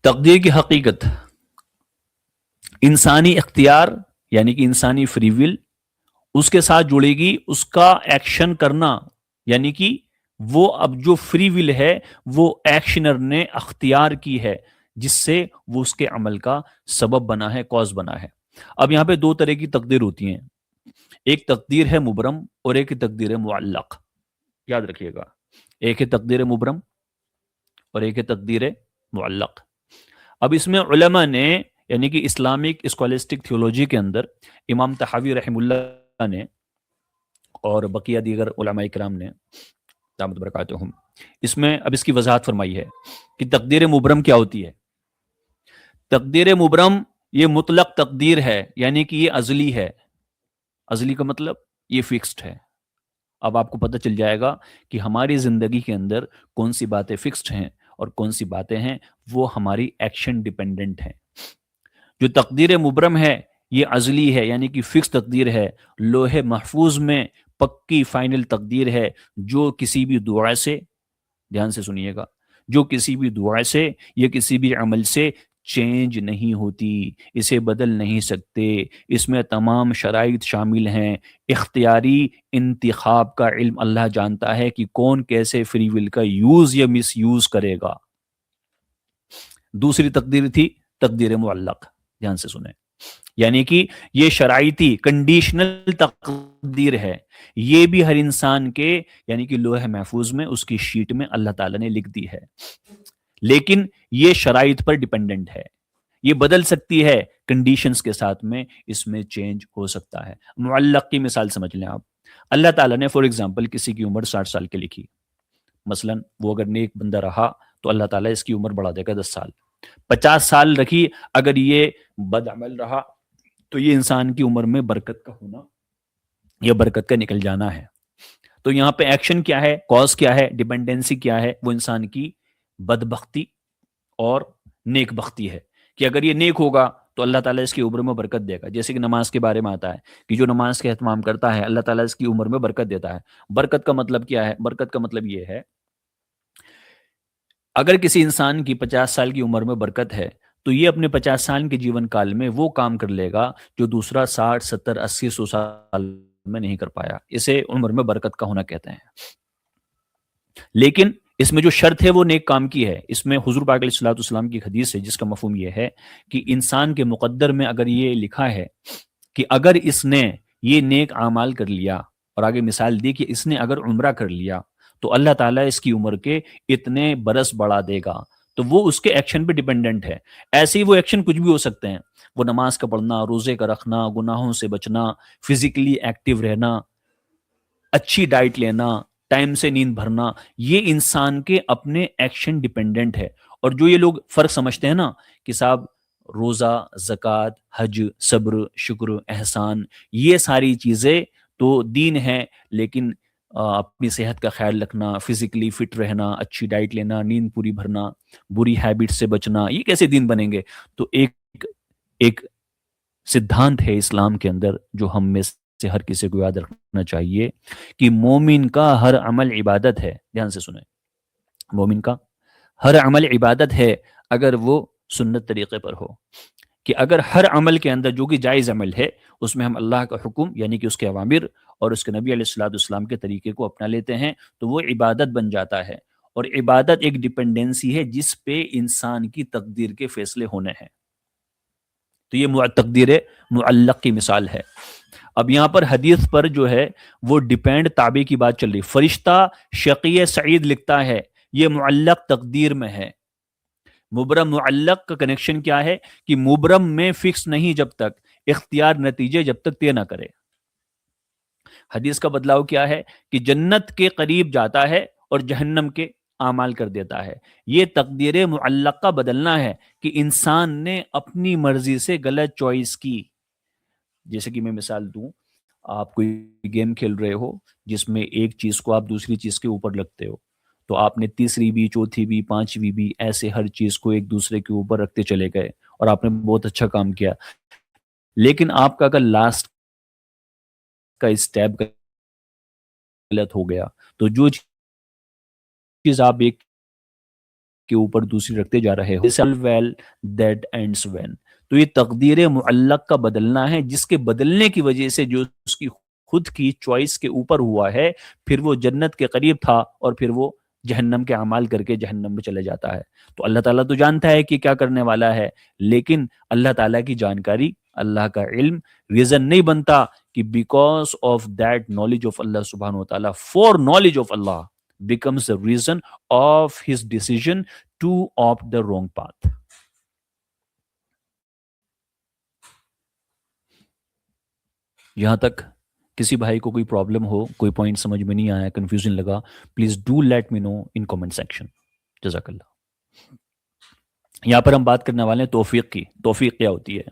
تقدیر کی حقیقت, انسانی اختیار یعنی کہ انسانی فری ول, اس کے ساتھ جڑے گی اس کا ایکشن کرنا, یعنی کہ وہ اب جو فری ول ہے وہ ایکشنر نے اختیار کی ہے جس سے وہ اس کے عمل کا سبب بنا ہے, کاز بنا ہے. اب یہاں پہ دو طرح کی تقدیر ہوتی ہیں, ایک تقدیر ہے مبرم اور ایک تقدیر ہے معلق. یاد رکھیے گا, ایک ہے تقدیر مبرم اور ایک ہے تقدیر معلق. اب اس میں علماء نے, یعنی کہ اسلامک اسکولسٹک تھیولوجی کے اندر امام طحاوی رحم اللہ نے اور بقیہ دیگر علماء کرام نے دامت برکاتہم, اس میں اب اس کی وضاحت فرمائی ہے کہ تقدیر مبرم کیا ہوتی ہے. تقدیر مبرم یہ مطلق تقدیر ہے, یعنی کہ یہ ازلی ہے. ازلی کا مطلب یہ فکسڈ ہے. اب آپ کو پتہ چل جائے گا کہ ہماری زندگی کے اندر کون سی باتیں فکسڈ ہیں اور کون سی باتیں ہیں وہ ہماری ایکشن ڈیپینڈنٹ ہیں. جو تقدیر مبرم ہے یہ ازلی ہے, یعنی کہ فکس تقدیر ہے, لوح محفوظ میں پکی فائنل تقدیر ہے, جو کسی بھی دعا سے, دھیان سے سنیے گا, جو کسی بھی دعا سے یا کسی بھی عمل سے چینج نہیں ہوتی, اسے بدل نہیں سکتے. اس میں تمام شرائط شامل ہیں. اختیاری انتخاب کا علم اللہ جانتا ہے کہ کون کیسے فری ول کا یوز یا مس یوز کرے گا. دوسری تقدیر تھی تقدیر معلق, دھیان سے سنیں, یعنی کہ یہ شرائطی کنڈیشنل تقدیر ہے. یہ بھی ہر انسان کے یعنی کہ لوح محفوظ میں اس کی شیٹ میں اللہ تعالیٰ نے لکھ دی ہے, لیکن یہ شرائط پر ڈیپینڈنٹ ہے. یہ بدل سکتی ہے کنڈیشنز کے ساتھ میں, اس میں چینج ہو سکتا ہے. معلق کی مثال سمجھ لیں آپ. اللہ تعالیٰ نے فار ایگزامپل کسی کی عمر 60 سال کی لکھی, مثلا وہ اگر نیک بندہ رہا تو اللہ تعالیٰ اس کی عمر بڑھا دے گا 10 سال. 50 سال رکھی, اگر یہ بد عمل رہا تو یہ انسان کی عمر میں برکت کا ہونا یا برکت کا نکل جانا ہے. تو یہاں پہ ایکشن کیا ہے, کاز کیا ہے, ڈیپینڈنسی کیا ہے؟ وہ انسان کی بدبختی اور نیک بختی ہے کہ اگر یہ نیک ہوگا تو اللہ تعالیٰ اس کی عمر میں برکت دے گا. جیسے کہ نماز کے بارے میں آتا ہے کہ جو نماز کا اہتمام کرتا ہے اللہ تعالیٰ اس کی عمر میں برکت دیتا ہے. برکت کا مطلب کیا ہے؟ برکت کا مطلب یہ ہے اگر کسی انسان کی 50 سال کی عمر میں برکت ہے تو یہ اپنے 50 سال کے جیون کال میں وہ کام کر لے گا جو دوسرا 60 70 80 100 سال میں نہیں کر پایا. اسے عمر میں برکت کا ہونا کہتے ہیں. لیکن اس میں جو شرط ہے وہ نیک کام کی ہے. اس میں حضور پاک علیہ الصلوۃ والسلام کی حدیث ہے جس کا مفہوم یہ ہے کہ انسان کے مقدر میں اگر یہ لکھا ہے کہ اگر اس نے یہ نیک اعمال کر لیا, اور آگے مثال دی کہ اس نے اگر عمرہ کر لیا تو اللہ تعالیٰ اس کی عمر کے اتنے برس بڑھا دے گا, تو وہ اس کے ایکشن پہ ڈیپینڈنٹ ہے. ایسے ہی وہ ایکشن کچھ بھی ہو سکتے ہیں, وہ نماز کا پڑھنا, روزے کا رکھنا, گناہوں سے بچنا, فزیکلی ایکٹیو رہنا, اچھی ڈائٹ لینا, ٹائم سے نیند بھرنا, یہ انسان کے اپنے ایکشن ڈیپینڈنٹ ہے. اور جو یہ لوگ فرق سمجھتے ہیں نا کہ صاحب روزہ, زکوٰۃ, حج, صبر, شکر, احسان, یہ ساری چیزیں تو دین ہے, لیکن اپنی صحت کا خیال رکھنا, فزیکلی فٹ رہنا, اچھی ڈائٹ لینا, نیند پوری بھرنا, بری ہیبٹ سے بچنا, یہ کیسے دین بنیں گے؟ تو ایک سدھانت ہے اسلام کے اندر جو ہم میں سے ہر کسی کو یاد رکھنا چاہیے کہ مومن کا ہر عمل عبادت ہے. دھیان سے سنیں, مومن کا ہر عمل عبادت ہے اگر وہ سنت طریقے پر ہو. کہ اگر ہر عمل کے اندر جو کہ جائز عمل ہے اس میں ہم اللہ کا حکم یعنی کہ اس کے اوامر اور اس کے نبی علیہ الصلوۃ والسلام کے طریقے کو اپنا لیتے ہیں تو وہ عبادت بن جاتا ہے. اور عبادت ایک ڈیپینڈنسی ہے جس پہ انسان کی تقدیر کے فیصلے ہونے ہیں. تو یہ تقدیر معلق کی مثال ہے. اب یہاں پر حدیث پر جو ہے وہ ڈیپینڈ تابع کی بات چل رہی. فرشتہ شقی سعید لکھتا ہے, یہ معلق تقدیر میں ہے. مبرم معلق کا کنیکشن کیا ہے کہ مبرم میں فکس نہیں جب تک, اختیار نتیجے جب تک طے نہ کرے. حدیث کا بدلاؤ کیا ہے کہ جنت کے قریب جاتا ہے اور جہنم کے اعمال کر دیتا ہے. یہ تقدیر معلق کا بدلنا ہے کہ انسان نے اپنی مرضی سے غلط چوائس کی. جیسے کہ میں مثال دوں, آپ کوئی گیم کھیل رہے ہو جس میں ایک چیز کو آپ دوسری چیز کے اوپر رکھتے ہو, تو آپ نے تیسری بھی, چوتھی بھی, پانچویں بھی, ایسے ہر چیز کو ایک دوسرے کے اوپر رکھتے چلے گئے اور آپ نے بہت اچھا کام کیا. لیکن آپ کا اگر لاسٹ کا اسٹیپ غلط ہو گیا تو جو چیز آپ ایک کے اوپر دوسری رکھتے جا رہے ہو, well that ends when. تو یہ تقدیر معلق کا بدلنا ہے جس کے بدلنے کی وجہ سے جو اس کی خود کی چوائس کے اوپر ہوا ہے, پھر وہ جنت کے قریب تھا اور پھر وہ جہنم کے اعمال کر کے جہنم میں چلے جاتا ہے. تو اللہ تعالیٰ تو جانتا ہے کہ کیا کرنے والا ہے, لیکن اللہ تعالیٰ کی جانکاری, اللہ کا علم ریزن نہیں بنتا کہ because of that knowledge of اللہ سبحانہ وتعالیٰ, فور نالج آف اللہ becomes the reason of his decision to opt the wrong path. یہاں تک کسی بھائی کو کوئی پرابلم ہو, کوئی پوائنٹ سمجھ میں نہیں آیا, کنفیوژن لگا, please do let me know in comment section. جزاک اللہ. یہاں پر ہم بات کرنے والے ہیں توفیق کی. توفیق کیا ہوتی ہے؟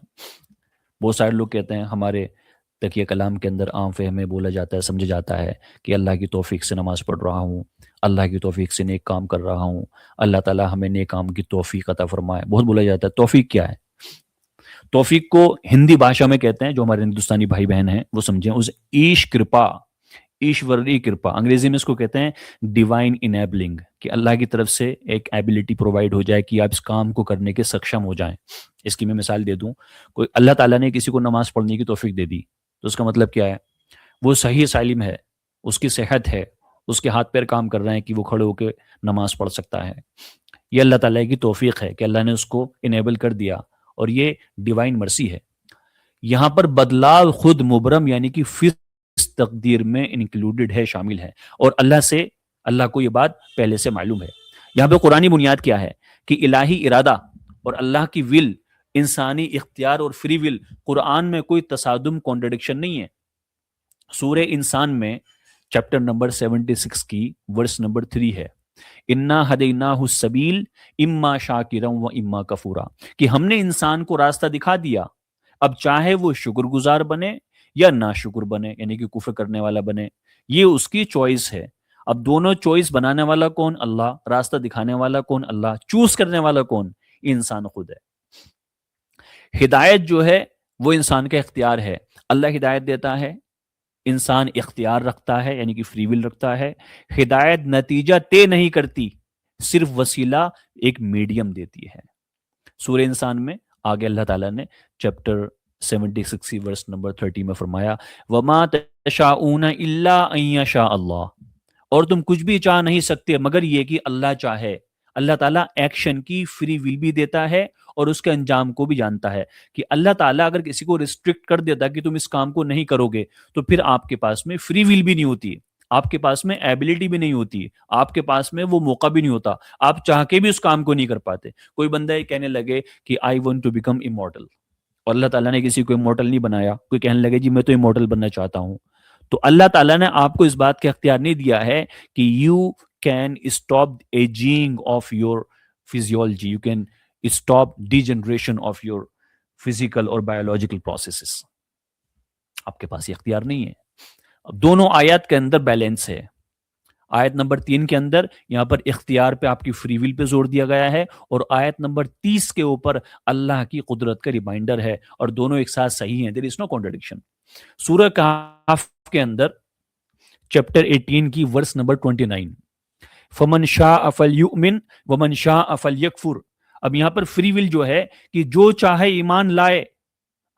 بہت سارے لوگ کہتے ہیں ہمارے تکیہ کلام کے اندر عام فہم میں بولا جاتا ہے, سمجھا جاتا ہے کہ اللہ کی توفیق سے نماز پڑھ رہا ہوں, اللہ کی توفیق سے نیک کام کر رہا ہوں, اللہ تعالیٰ ہمیں نیک کام کی توفیق عطا فرمائے. بہت بولا جاتا ہے. توفیق کیا ہے؟ توفیق کو ہندی بھاشا میں کہتے ہیں, جو ہمارے ہندوستانی بھائی بہن ہیں وہ سمجھیں, اس ایش کرپا, ایشوری کرپا, انگریزی میں اس کو کہتے ہیں ڈیوائن انیبلنگ, کہ اللہ کی طرف سے ایک ایبلٹی پرووائڈ ہو جائے کہ آپ اس کام کو کرنے کے سکشم ہو جائیں. اس کی میں مثال دے دوں, کوئی اللہ تعالیٰ نے کسی کو نماز پڑھنے کی توفیق دے دی تو اس کا مطلب کیا ہے؟ وہ صحیح سالم ہے, اس کی صحت ہے, اس کے ہاتھ پیر کام کر رہے ہیں کہ وہ کھڑے ہو کے نماز پڑھ سکتا ہے. یہ اللہ تعالیٰ کی توفیق ہے کہ اللہ نے اس کو انیبل کر دیا, اور یہ ڈیوائن مرسی ہے. یہاں پر بدلاؤ خود مبرم یعنی کہ فکس تقدیر میں انکلوڈڈ ہے, شامل ہے, اور اللہ کو یہ بات پہلے سے معلوم ہے. یہاں پہ قرآنی بنیاد کیا ہے کہ الہی ارادہ اور اللہ کی ول, انسانی اختیار اور فری ول, قرآن میں کوئی تصادم, کانٹرڈکشن نہیں ہے. سورہ انسان میں چیپٹر نمبر 76 کی ورس نمبر 3 ہے, انا ہدیناہ السبیل اما شاکرا و اما کفورا, کہ ہم نے انسان کو راستہ دکھا دیا, اب چاہے وہ شکر گزار بنے یا نا شکر بنے، یعنی کہ کفر کرنے والا بنے، یہ اس کی چوائس ہے۔ اب دونوں چوائس بنانے والا کون؟ اللہ۔ راستہ دکھانے والا کون؟ اللہ۔ چوز کرنے والا کون؟ انسان خود ہے۔ ہدایت جو ہے وہ انسان کا اختیار ہے، اللہ ہدایت دیتا ہے، انسان اختیار رکھتا ہے یعنی کہ فری ول رکھتا ہے۔ ہدایت نتیجہ طے نہیں کرتی، صرف وسیلہ ایک میڈیم دیتی ہے۔ سورہ انسان میں آگے اللہ تعالیٰ نے چیپٹر 76 ورس نمبر 30 میں فرمایا وَمَا تَشَاءُونَ إِلَّا أَن يَشَاءَ اللَّهُ، اور تم کچھ بھی چاہ نہیں سکتے مگر یہ کہ اللہ چاہے۔ اللہ تعالیٰ ایکشن کی فری ول بھی دیتا ہے اور اس کے انجام کو بھی جانتا ہے، کہ اللہ تعالیٰ اگر کسی کو ریسٹرکٹ کر دیتا کہ تم اس کام کو نہیں کرو گے تو پھر آپ کے پاس میں فری ول بھی نہیں ہوتی، آپ کے پاس میں ایبلٹی بھی نہیں ہوتی، آپ کے پاس میں وہ موقع بھی نہیں ہوتا، آپ چاہ کے بھی اس کام کو نہیں کر پاتے۔ کوئی بندہ یہ کہنے لگے کہ I want to become immortal, اور اللہ تعالیٰ نے کسی کو امورٹل نہیں بنایا، کوئی کہنے لگے جی میں تو امورٹل بننا چاہتا ہوں، تو اللہ تعالیٰ نے آپ کو اس بات کا اختیار نہیں دیا ہے کہ you can stop ageing of your physiology, you can stop degeneration of your physical اور بایولوجیکل پروسیسز، آپ کے پاس یہ اختیار نہیں ہے۔ اب دونوں آیات کے اندر بیلنس ہے۔ آیت نمبر 3 کے اندر یہاں پر اختیار پہ آپ کی فری ول پہ زور دیا گیا ہے، اور آیت نمبر 30 کے اوپر اللہ کی قدرت کا ریمائنڈر ہے، اور دونوں ایک ساتھ صحیح ہیں، there is no contradiction۔ سورہ کہف کے اندر چیپٹر 18 کی ورس نمبر 29 فمن شاء فلیؤمن ومن شاء فلیکفر، اب یہاں پر فری ول جو ہے کہ جو چاہے ایمان لائے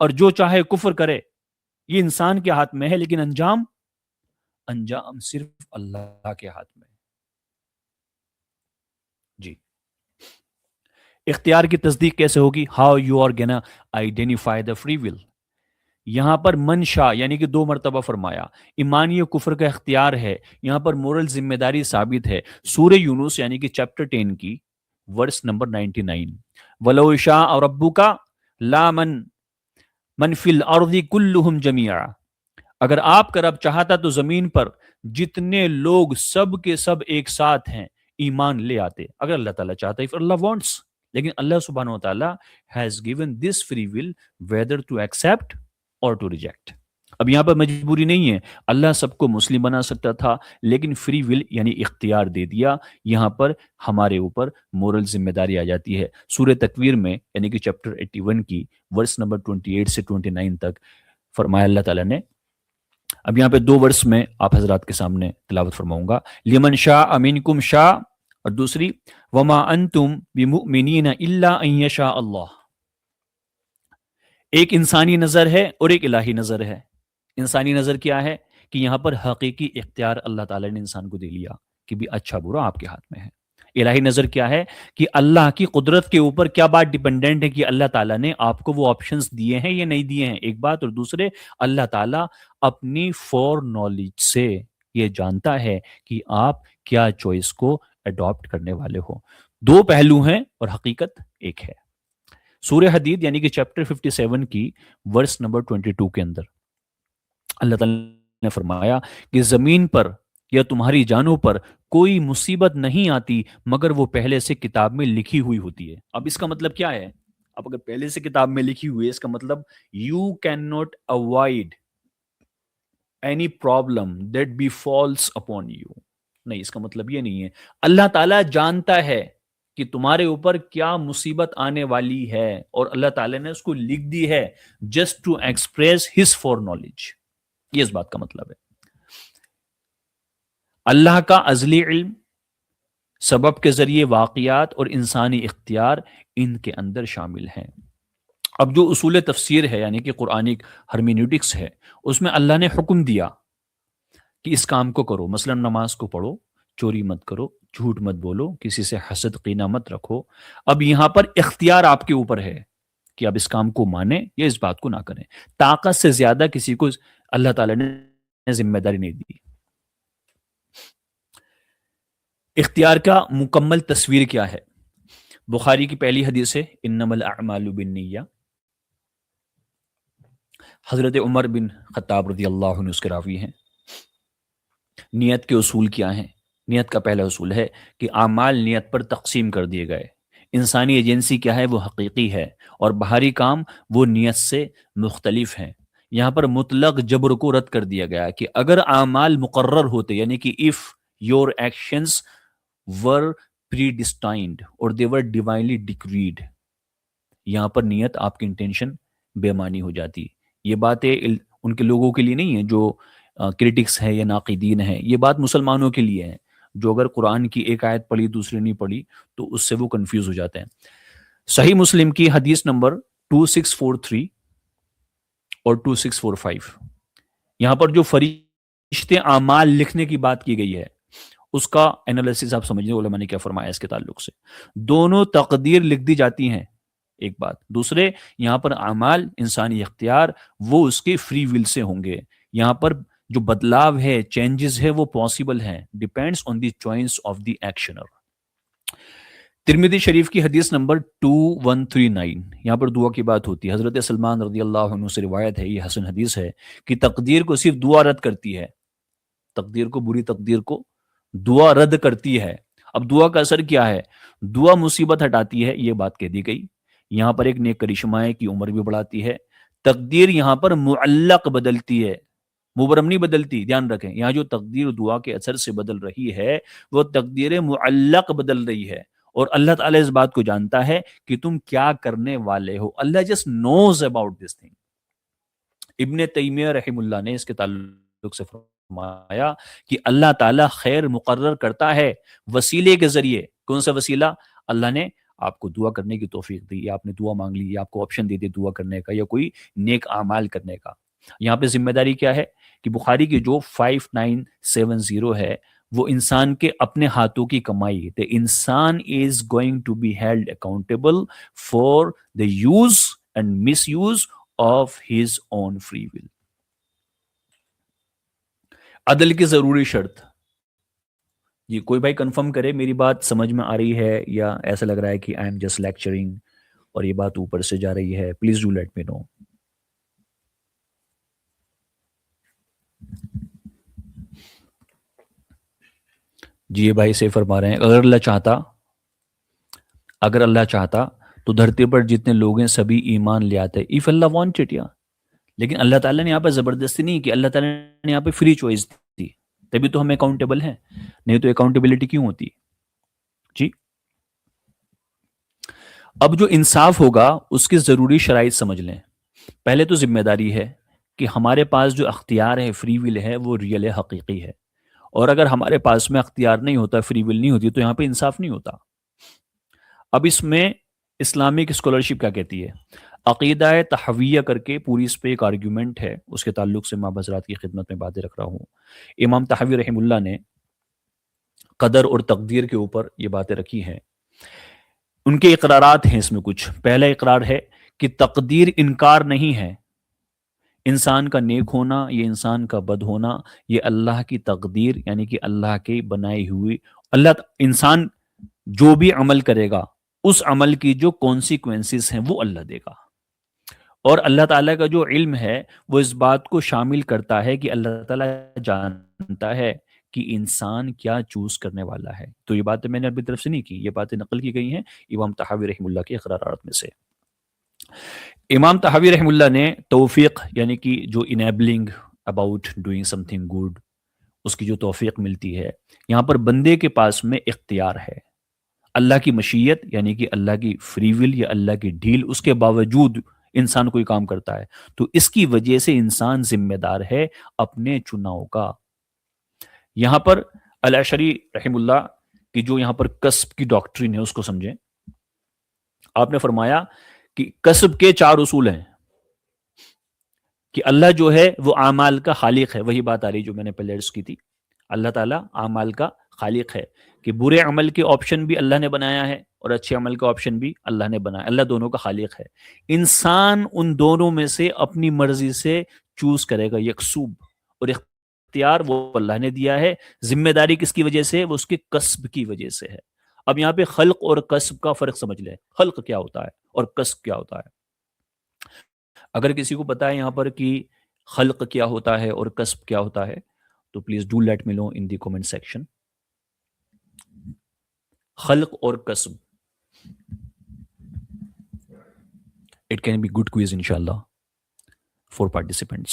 اور جو چاہے کفر کرے، یہ انسان کے ہاتھ میں ہے، لیکن انجام صرف اللہ کے ہاتھ میں۔ جی، اختیار کی تصدیق کیسے ہوگی؟ How you are gonna identify the free will. یہاں پر منشا یعنی کہ 2 مرتبہ فرمایا، ایمانی و کفر کا اختیار ہے، یہاں پر مورل ذمہ داری ثابت ہے۔ سورہ یونس یعنی کہ چیپٹر 10 کی ورس نمبر 99 وَلَوْ شَاءَ رَبُّكَ لَا مَنْ فِي الْأَرْضِ كُلُّهُمْ جَمِيعًا، اگر آپ کا رب چاہتا تو زمین پر جتنے لوگ سب کے سب ایک ساتھ ہیں ایمان لے آتے، اگر اللہ تعالیٰ چاہتا ہے، if Allah wants، لیکن اللہ سبحانہ و تعالیٰ has given this free will whether to accept or to reject۔ اب یہاں پر مجبوری نہیں ہے، اللہ سب کو مسلم بنا سکتا تھا، لیکن فری ول یعنی اختیار دے دیا، یہاں پر ہمارے اوپر مورل ذمہ داری آ جاتی ہے۔ سورہ تکویر میں یعنی کہ چیپٹر 81 کی ورس نمبر 28 سے 29 تک فرمایا اللہ تعالیٰ نے۔ اب یہاں پہ 2 ورس میں آپ حضرات کے سامنے تلاوت فرماؤں گا، لمن شاء منکم شاء، اور دوسری وما انتم بمؤمنین الا ان یشاء اللہ۔ ایک انسانی نظر ہے اور ایک الہی نظر ہے۔ انسانی نظر کیا ہے کہ یہاں پر حقیقی اختیار اللہ تعالیٰ نے انسان کو دے لیا کہ بھی اچھا برا آپ کے ہاتھ میں ہے۔ الہی نظر کیا ہے کہ اللہ کی قدرت کے اوپر کیا بات ڈیپینڈنٹ ہے کہ اللہ تعالیٰ نے آپ کو وہ آپشنز دیے ہیں یا نہیں دیے ہیں، ایک بات، اور دوسرے اللہ تعالیٰ اپنی فور نالج سے یہ جانتا ہے کہ آپ کیا چوائس کو اڈاپٹ کرنے والے ہو۔ 2 پہلو ہیں اور حقیقت ایک ہے۔ سورہ حدید یعنی کہ چیپٹر 57 کی ورس نمبر 22 کے اندر اللہ تعالیٰ نے فرمایا کہ زمین پر یا تمہاری جانوں پر کوئی مصیبت نہیں آتی مگر وہ پہلے سے کتاب میں لکھی ہوئی ہوتی ہے۔ اب اس کا مطلب کیا ہے؟ اب اگر پہلے سے کتاب میں لکھی ہوئی ہے، اس کا مطلب you can not avoid any problem that befalls upon you, نہیں، اس کا مطلب یہ نہیں ہے۔ اللہ تعالیٰ جانتا ہے کہ تمہارے اوپر کیا مصیبت آنے والی ہے، اور اللہ تعالیٰ نے اس کو لکھ دی ہے just to express his for knowledge, یہ اس بات کا مطلب ہے۔ اللہ کا ازلی علم، سبب کے ذریعے واقعات اور انسانی اختیار ان کے اندر شامل ہیں۔ اب جو اصول تفسیر ہے یعنی کہ قرآنک ہرمینیوٹکس ہے، اس میں اللہ نے حکم دیا کہ اس کام کو کرو، مثلا نماز کو پڑھو، چوری مت کرو، جھوٹ مت بولو، کسی سے حسد کینہ مت رکھو۔ اب یہاں پر اختیار آپ کے اوپر ہے کہ آپ اس کام کو مانیں یا اس بات کو نہ کریں۔ طاقت سے زیادہ کسی کو اللہ تعالیٰ نے ذمہ داری نہیں دی۔ اختیار کا مکمل تصویر کیا ہے؟ بخاری کی پہلی حدیث ہے انما الاعمال بالنیہ، حضرت عمر بن خطاب رضی اللہ عنہ اس کے راوی ہیں۔ نیت کے اصول کیا ہیں؟ نیت کا پہلا اصول ہے کہ اعمال نیت پر تقسیم کر دیے گئے، انسانی ایجنسی کیا ہے؟ وہ حقیقی ہے، اور باہری کام وہ نیت سے مختلف ہیں۔ یہاں پر مطلق جبر کو رد کر دیا گیا کہ اگر اعمال مقرر ہوتے، یعنی کہ if your actions were predestined or they were divinely decreed، یہاں پر نیت آپ کی انٹینشن بے معنی ہو جاتی۔ یہ باتیں ان کے لوگوں کے لیے نہیں ہے جو کرٹکس ہے یا ناقدین ہیں، یہ بات مسلمانوں کے لیے ہے، جو اگر قرآن کی ایک آیت پڑھی دوسری نہیں پڑھی تو اس سے وہ کنفیوز ہو جاتے ہیں۔ صحیح مسلم کی حدیث نمبر 2643 اور 2645، یہاں پر جو فرشتے اعمال لکھنے کی بات کی گئی ہے اس کا انالیسس آپ سمجھیں علماء نے کیا فرمایا اس کے تعلق سے۔ دونوں تقدیر لکھ دی جاتی ہیں، ایک بات، دوسرے یہاں پر اعمال انسانی اختیار وہ اس کے فری ول سے ہوں گے، یہاں پر جو بدلاو ہے، چینجز ہے، وہ پاسبل ہیں، depends on the choice of the actioner. ترمذی شریف کی حدیث نمبر 2139، یہاں پر دعا کی بات ہوتی ہے۔ حضرت سلمان رضی اللہ عنہ سے روایت ہے، یہ حسن حدیث ہے، کہ تقدیر کو صرف دعا رد کرتی ہے، تقدیر کو، بری تقدیر کو دعا رد کرتی ہے۔ اب دعا کا اثر کیا ہے؟ دعا مصیبت ہٹاتی ہے، یہ بات کہہ دی گئی۔ یہاں پر ایک نیک کرشمہ ہے کہ عمر بھی بڑھاتی ہے۔ تقدیر یہاں پر معلق بدلتی ہے، مبرم نہیں بدلتی، دھیان رکھیں، یہاں جو تقدیر دعا کے اثر سے بدل رہی ہے وہ تقدیر معلق بدل رہی ہے، اور اللہ تعالیٰ اس بات کو جانتا ہے کہ تم کیا کرنے والے ہو۔ اللہ just knows about this thing. ابن تیمیہ رحم اللہ نے اس کے تعلق سے فرمایا کہ اللہ تعالیٰ خیر مقرر کرتا ہے وسیلے کے ذریعے۔ کون سا وسیلہ؟ اللہ نے آپ کو دعا کرنے کی توفیق دی، یا آپ نے دعا مانگ لی، یا آپ کو آپشن دے دی دعا کرنے کا، یا کوئی نیک اعمال کرنے کا۔ یہاں پہ ذمہ داری کیا ہے کہ بخاری کی جو 5970 ہے وہ انسان کے اپنے ہاتھوں کی کمائی ہے۔ انسان is going to be held accountable for the use and misuse of his own free will. عدل کی ضروری شرط، جی کوئی بھائی کنفرم کرے میری بات سمجھ میں آ رہی ہے یا ایسا لگ رہا ہے کہ آئی ایم جسٹ لیکچرنگ اور یہ بات اوپر سے جا رہی ہے؟ پلیز ڈو لیٹ می نو۔ جی یہ بھائی سے فرما رہے ہیں اگر اللہ چاہتا تو دھرتی پر جتنے لوگ ہیں سبھی ایمان لے آتے، اف اللہ وانٹڈ، یا لیکن اللہ تعالیٰ نے یہاں پہ زبردستی نہیں کی، اللہ تعالیٰ نے یہاں پہ فری چوائس دی، تبھی تو ہم اکاؤنٹیبل ہیں، نہیں تو اکاؤنٹیبلٹی کیوں ہوتی؟ جی اب جو انصاف ہوگا اس کی ضروری شرائط سمجھ لیں۔ پہلے تو ذمہ داری ہے کہ ہمارے پاس جو اختیار ہے، فری ول ہے، وہ ریئل ہے، حقیقی ہے، اور اگر ہمارے پاس میں اختیار نہیں ہوتا، فری ول نہیں ہوتی، تو یہاں پہ انصاف نہیں ہوتا۔ اب اس میں اسلامک اسکالرشپ کیا کہتی ہے؟ عقیدہ تحویہ کر کے پوری اس پہ ایک آرگیومنٹ ہے، اس کے تعلق سے میں حضرات کی خدمت میں باتیں رکھ رہا ہوں۔ امام تحوی رحم اللہ نے قدر اور تقدیر کے اوپر یہ باتیں رکھی ہیں، ان کے اقرارات ہیں اس میں کچھ۔ پہلا اقرار ہے کہ تقدیر انکار نہیں ہے، انسان کا نیک ہونا یا انسان کا بد ہونا یہ اللہ کی تقدیر، یعنی کہ اللہ کی بنائی ہوئی، انسان جو بھی عمل کرے گا اس عمل کی جو کانسیکوینسز ہیں وہ اللہ دے گا، اور اللہ تعالیٰ کا جو علم ہے وہ اس بات کو شامل کرتا ہے کہ اللہ تعالیٰ جانتا ہے کہ انسان کیا چوز کرنے والا ہے۔ تو یہ باتیں میں نے اپنی طرف سے نہیں کی، یہ باتیں نقل کی گئی ہیں امام تحاوی رحم اللہ کے اقرارات میں سے۔ امام تحاوی رحم اللہ نے توفیق، یعنی کہ جو enabling about doing something good, اس کی جو توفیق ملتی ہے، یہاں پر بندے کے پاس میں اختیار ہے۔ اللہ کی مشیت یعنی کہ اللہ کی فری ول یا اللہ کی ڈھیل، اس کے باوجود انسان کوئی کام کرتا ہے تو اس کی وجہ سے انسان ذمہ دار ہے اپنے چناؤ کا۔ یہاں پر الاشعری رحم اللہ کی جو یہاں پر کسب کی ڈاکٹرین ہے اس کو سمجھیں۔ آپ نے فرمایا کہ کسب کے 4 اصول ہیں، کہ اللہ جو ہے وہ اعمال کا خالق ہے، وہی بات آ رہی جو میں نے پہلے عرض کی تھی، اللہ تعالیٰ اعمال کا خالق ہے، کہ برے عمل کے آپشن بھی اللہ نے بنایا ہے اور اچھے عمل کا آپشن بھی اللہ نے بنایا، اللہ دونوں کا خالق ہے۔ انسان ان دونوں میں سے اپنی مرضی سے چوز کرے گا، یکسوب، اور اختیار وہ اللہ نے دیا ہے۔ ذمہ داری کس کی وجہ سے؟ وہ اس کے کسب کی وجہ سے ہے۔ اب یہاں پہ خلق اور کسب کا فرق سمجھ لیں، خلق کیا ہوتا ہے اور کسب کیا ہوتا ہے۔ اگر کسی کو پتا ہے یہاں پر کہ خلق کیا ہوتا ہے اور کسب کیا ہوتا ہے تو please do let me know in the comment section. خلق اور کسب، It can be good quiz inshallah for participants.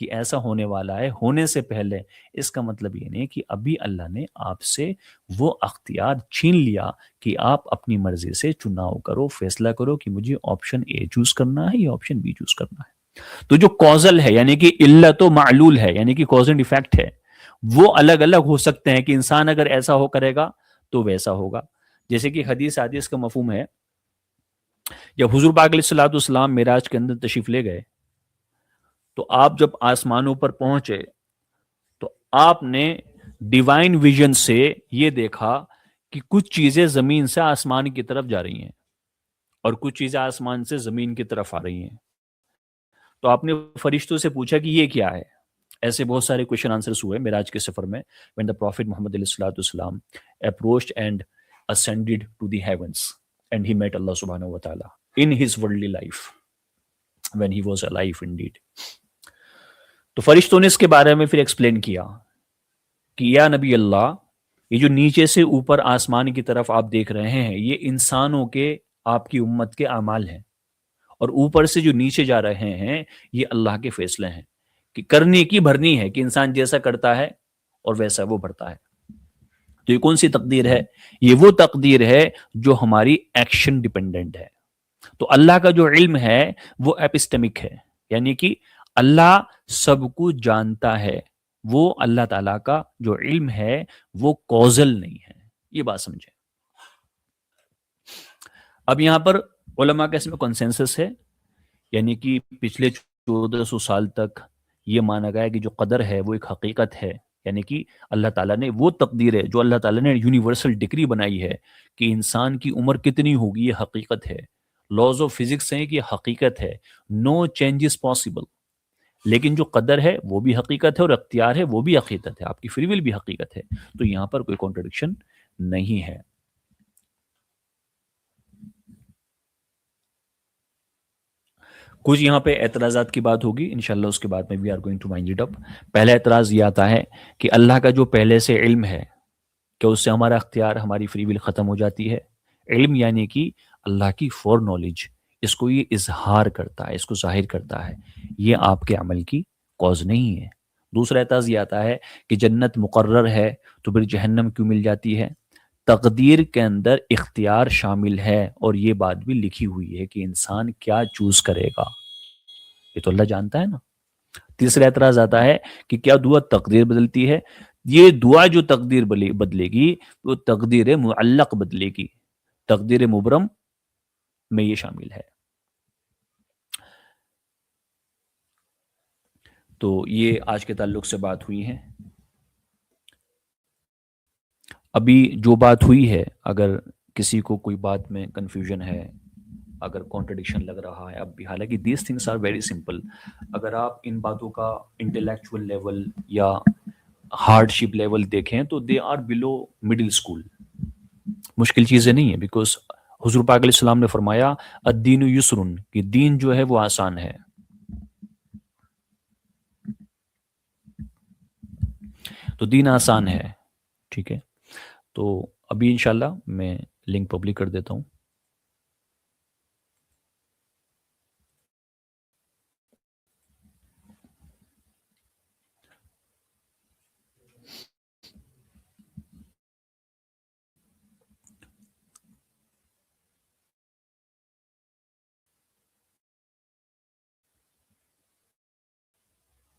کہ ایسا ہونے والا ہے ہونے سے پہلے، اس کا مطلب یہ نہیں کہ ابھی اللہ نے آپ سے وہ اختیار چھین لیا کہ آپ اپنی مرضی سے چناؤ کرو، فیصلہ کرو کہ مجھے آپشن اے چوز کرنا ہے یا آپشن بی چوز کرنا ہے۔ تو جو کوزل ہے یعنی کہ علت و معلول ہے، یعنی کہ کوز اینڈ ایفیکٹ ہے، وہ الگ الگ ہو سکتے ہیں کہ انسان اگر ایسا ہو کرے گا تو ویسا ہوگا۔ جیسے کہ حدیث کا مفہوم ہے، جب حضور پاک علیہ الصلوۃ والسلام معراج کے اندر تشریف لے گئے تو آپ جب آسمانوں پر پہنچے تو آپ نے ڈیوائن ویژن سے یہ دیکھا کہ کچھ چیزیں زمین سے آسمان کی طرف جا رہی ہیں اور کچھ چیزیں آسمان سے زمین کی طرف آ رہی ہیں۔ تو آپ نے فرشتوں سے پوچھا کہ یہ کیا ہے؟ ایسے بہت سارے کوشچن آنسرز ہوئے معراج کے سفر میں، when the prophet محمد علیہ الصلوۃ والسلام approached and ascended to the heavens and he met Allah subhanahu wa ta'ala in his worldly life when he was alive indeed۔ تو فرشتوں نے اس کے بارے میں پھر ایکسپلین کیا کہ یا نبی اللہ، یہ جو نیچے سے اوپر آسمان کی طرف آپ دیکھ رہے ہیں یہ انسانوں کے، آپ کی امت کے اعمال ہیں، اور اوپر سے جو نیچے جا رہے ہیں یہ اللہ کے فیصلے ہیں کہ کرنے کی بھرنی ہے، کہ انسان جیسا کرتا ہے اور ویسا وہ بھرتا ہے۔ تو یہ کون سی تقدیر ہے؟ یہ وہ تقدیر ہے جو ہماری ایکشن ڈیپینڈنٹ ہے۔ تو اللہ کا جو علم ہے وہ ایپسٹمک ہے، یعنی کہ اللہ سب کچھ جانتا ہے، وہ اللہ تعالیٰ کا جو علم ہے وہ کوزل نہیں ہے۔ یہ بات سمجھیں۔ اب یہاں پر علماء کا اس میں کنسنسس ہے، یعنی کہ پچھلے 1400 سال تک یہ مانا گیا کہ جو قدر ہے وہ ایک حقیقت ہے، یعنی کہ اللہ تعالیٰ نے وہ تقدیر ہے جو اللہ تعالیٰ نے یونیورسل ڈگری بنائی ہے کہ انسان کی عمر کتنی ہوگی یہ حقیقت ہے۔ لاز آف فزکس ہیں کہ یہ حقیقت ہے، نو چینجز پاسبل۔ لیکن جو قدر ہے وہ بھی حقیقت ہے اور اختیار ہے وہ بھی حقیقت ہے، آپ کی فری ول بھی حقیقت ہے۔ تو یہاں پر کوئی کانٹرڈکشن نہیں ہے۔ کچھ یہاں پہ اعتراضات کی بات ہوگی انشاءاللہ، اس کے بعد میں we are going to wind it up. پہلا اعتراض یہ آتا ہے کہ اللہ کا جو پہلے سے علم ہے کہ اس سے ہمارا اختیار، ہماری فری ول ختم ہو جاتی ہے۔ علم یعنی کہ اللہ کی فور نالج، اس کو یہ اظہار کرتا ہے، اس کو ظاہر کرتا ہے، یہ آپ کے عمل کی کوز نہیں ہے۔ دوسرا اعتراض یہ آتا ہے کہ جنت مقرر ہے تو پھر جہنم کیوں مل جاتی ہے؟ تقدیر کے اندر اختیار شامل ہے، اور یہ بات بھی لکھی ہوئی ہے کہ انسان کیا چوز کرے گا، یہ تو اللہ جانتا ہے نا۔ تیسرا اعتراض آتا ہے کہ کیا دعا تقدیر بدلتی ہے؟ یہ دعا جو تقدیر بدلے گی وہ تقدیر معلق بدلے گی، تقدیر مبرم میں یہ شامل ہے۔ تو یہ آج کے تعلق سے بات ہوئی ہے۔ ابھی جو بات ہوئی ہے، اگر کسی کو کوئی بات میں کنفیوژن ہے، اگر کانٹرڈکشن لگ رہا ہے اب بھی، حالانکہ these things are very simple, اگر آپ ان باتوں کا انٹلیکچوئل لیول یا ہارڈ شپ لیول دیکھیں تو they are below middle school, مشکل چیزیں نہیں ہیں، بیکاز حضور پاک علیہ السلام نے فرمایا الدین یسرن، کہ دین جو ہے وہ آسان ہے۔ تو دین آسان ہے، ٹھیک ہے۔ تو ابھی انشاءاللہ میں لنک پبلک کر دیتا ہوں۔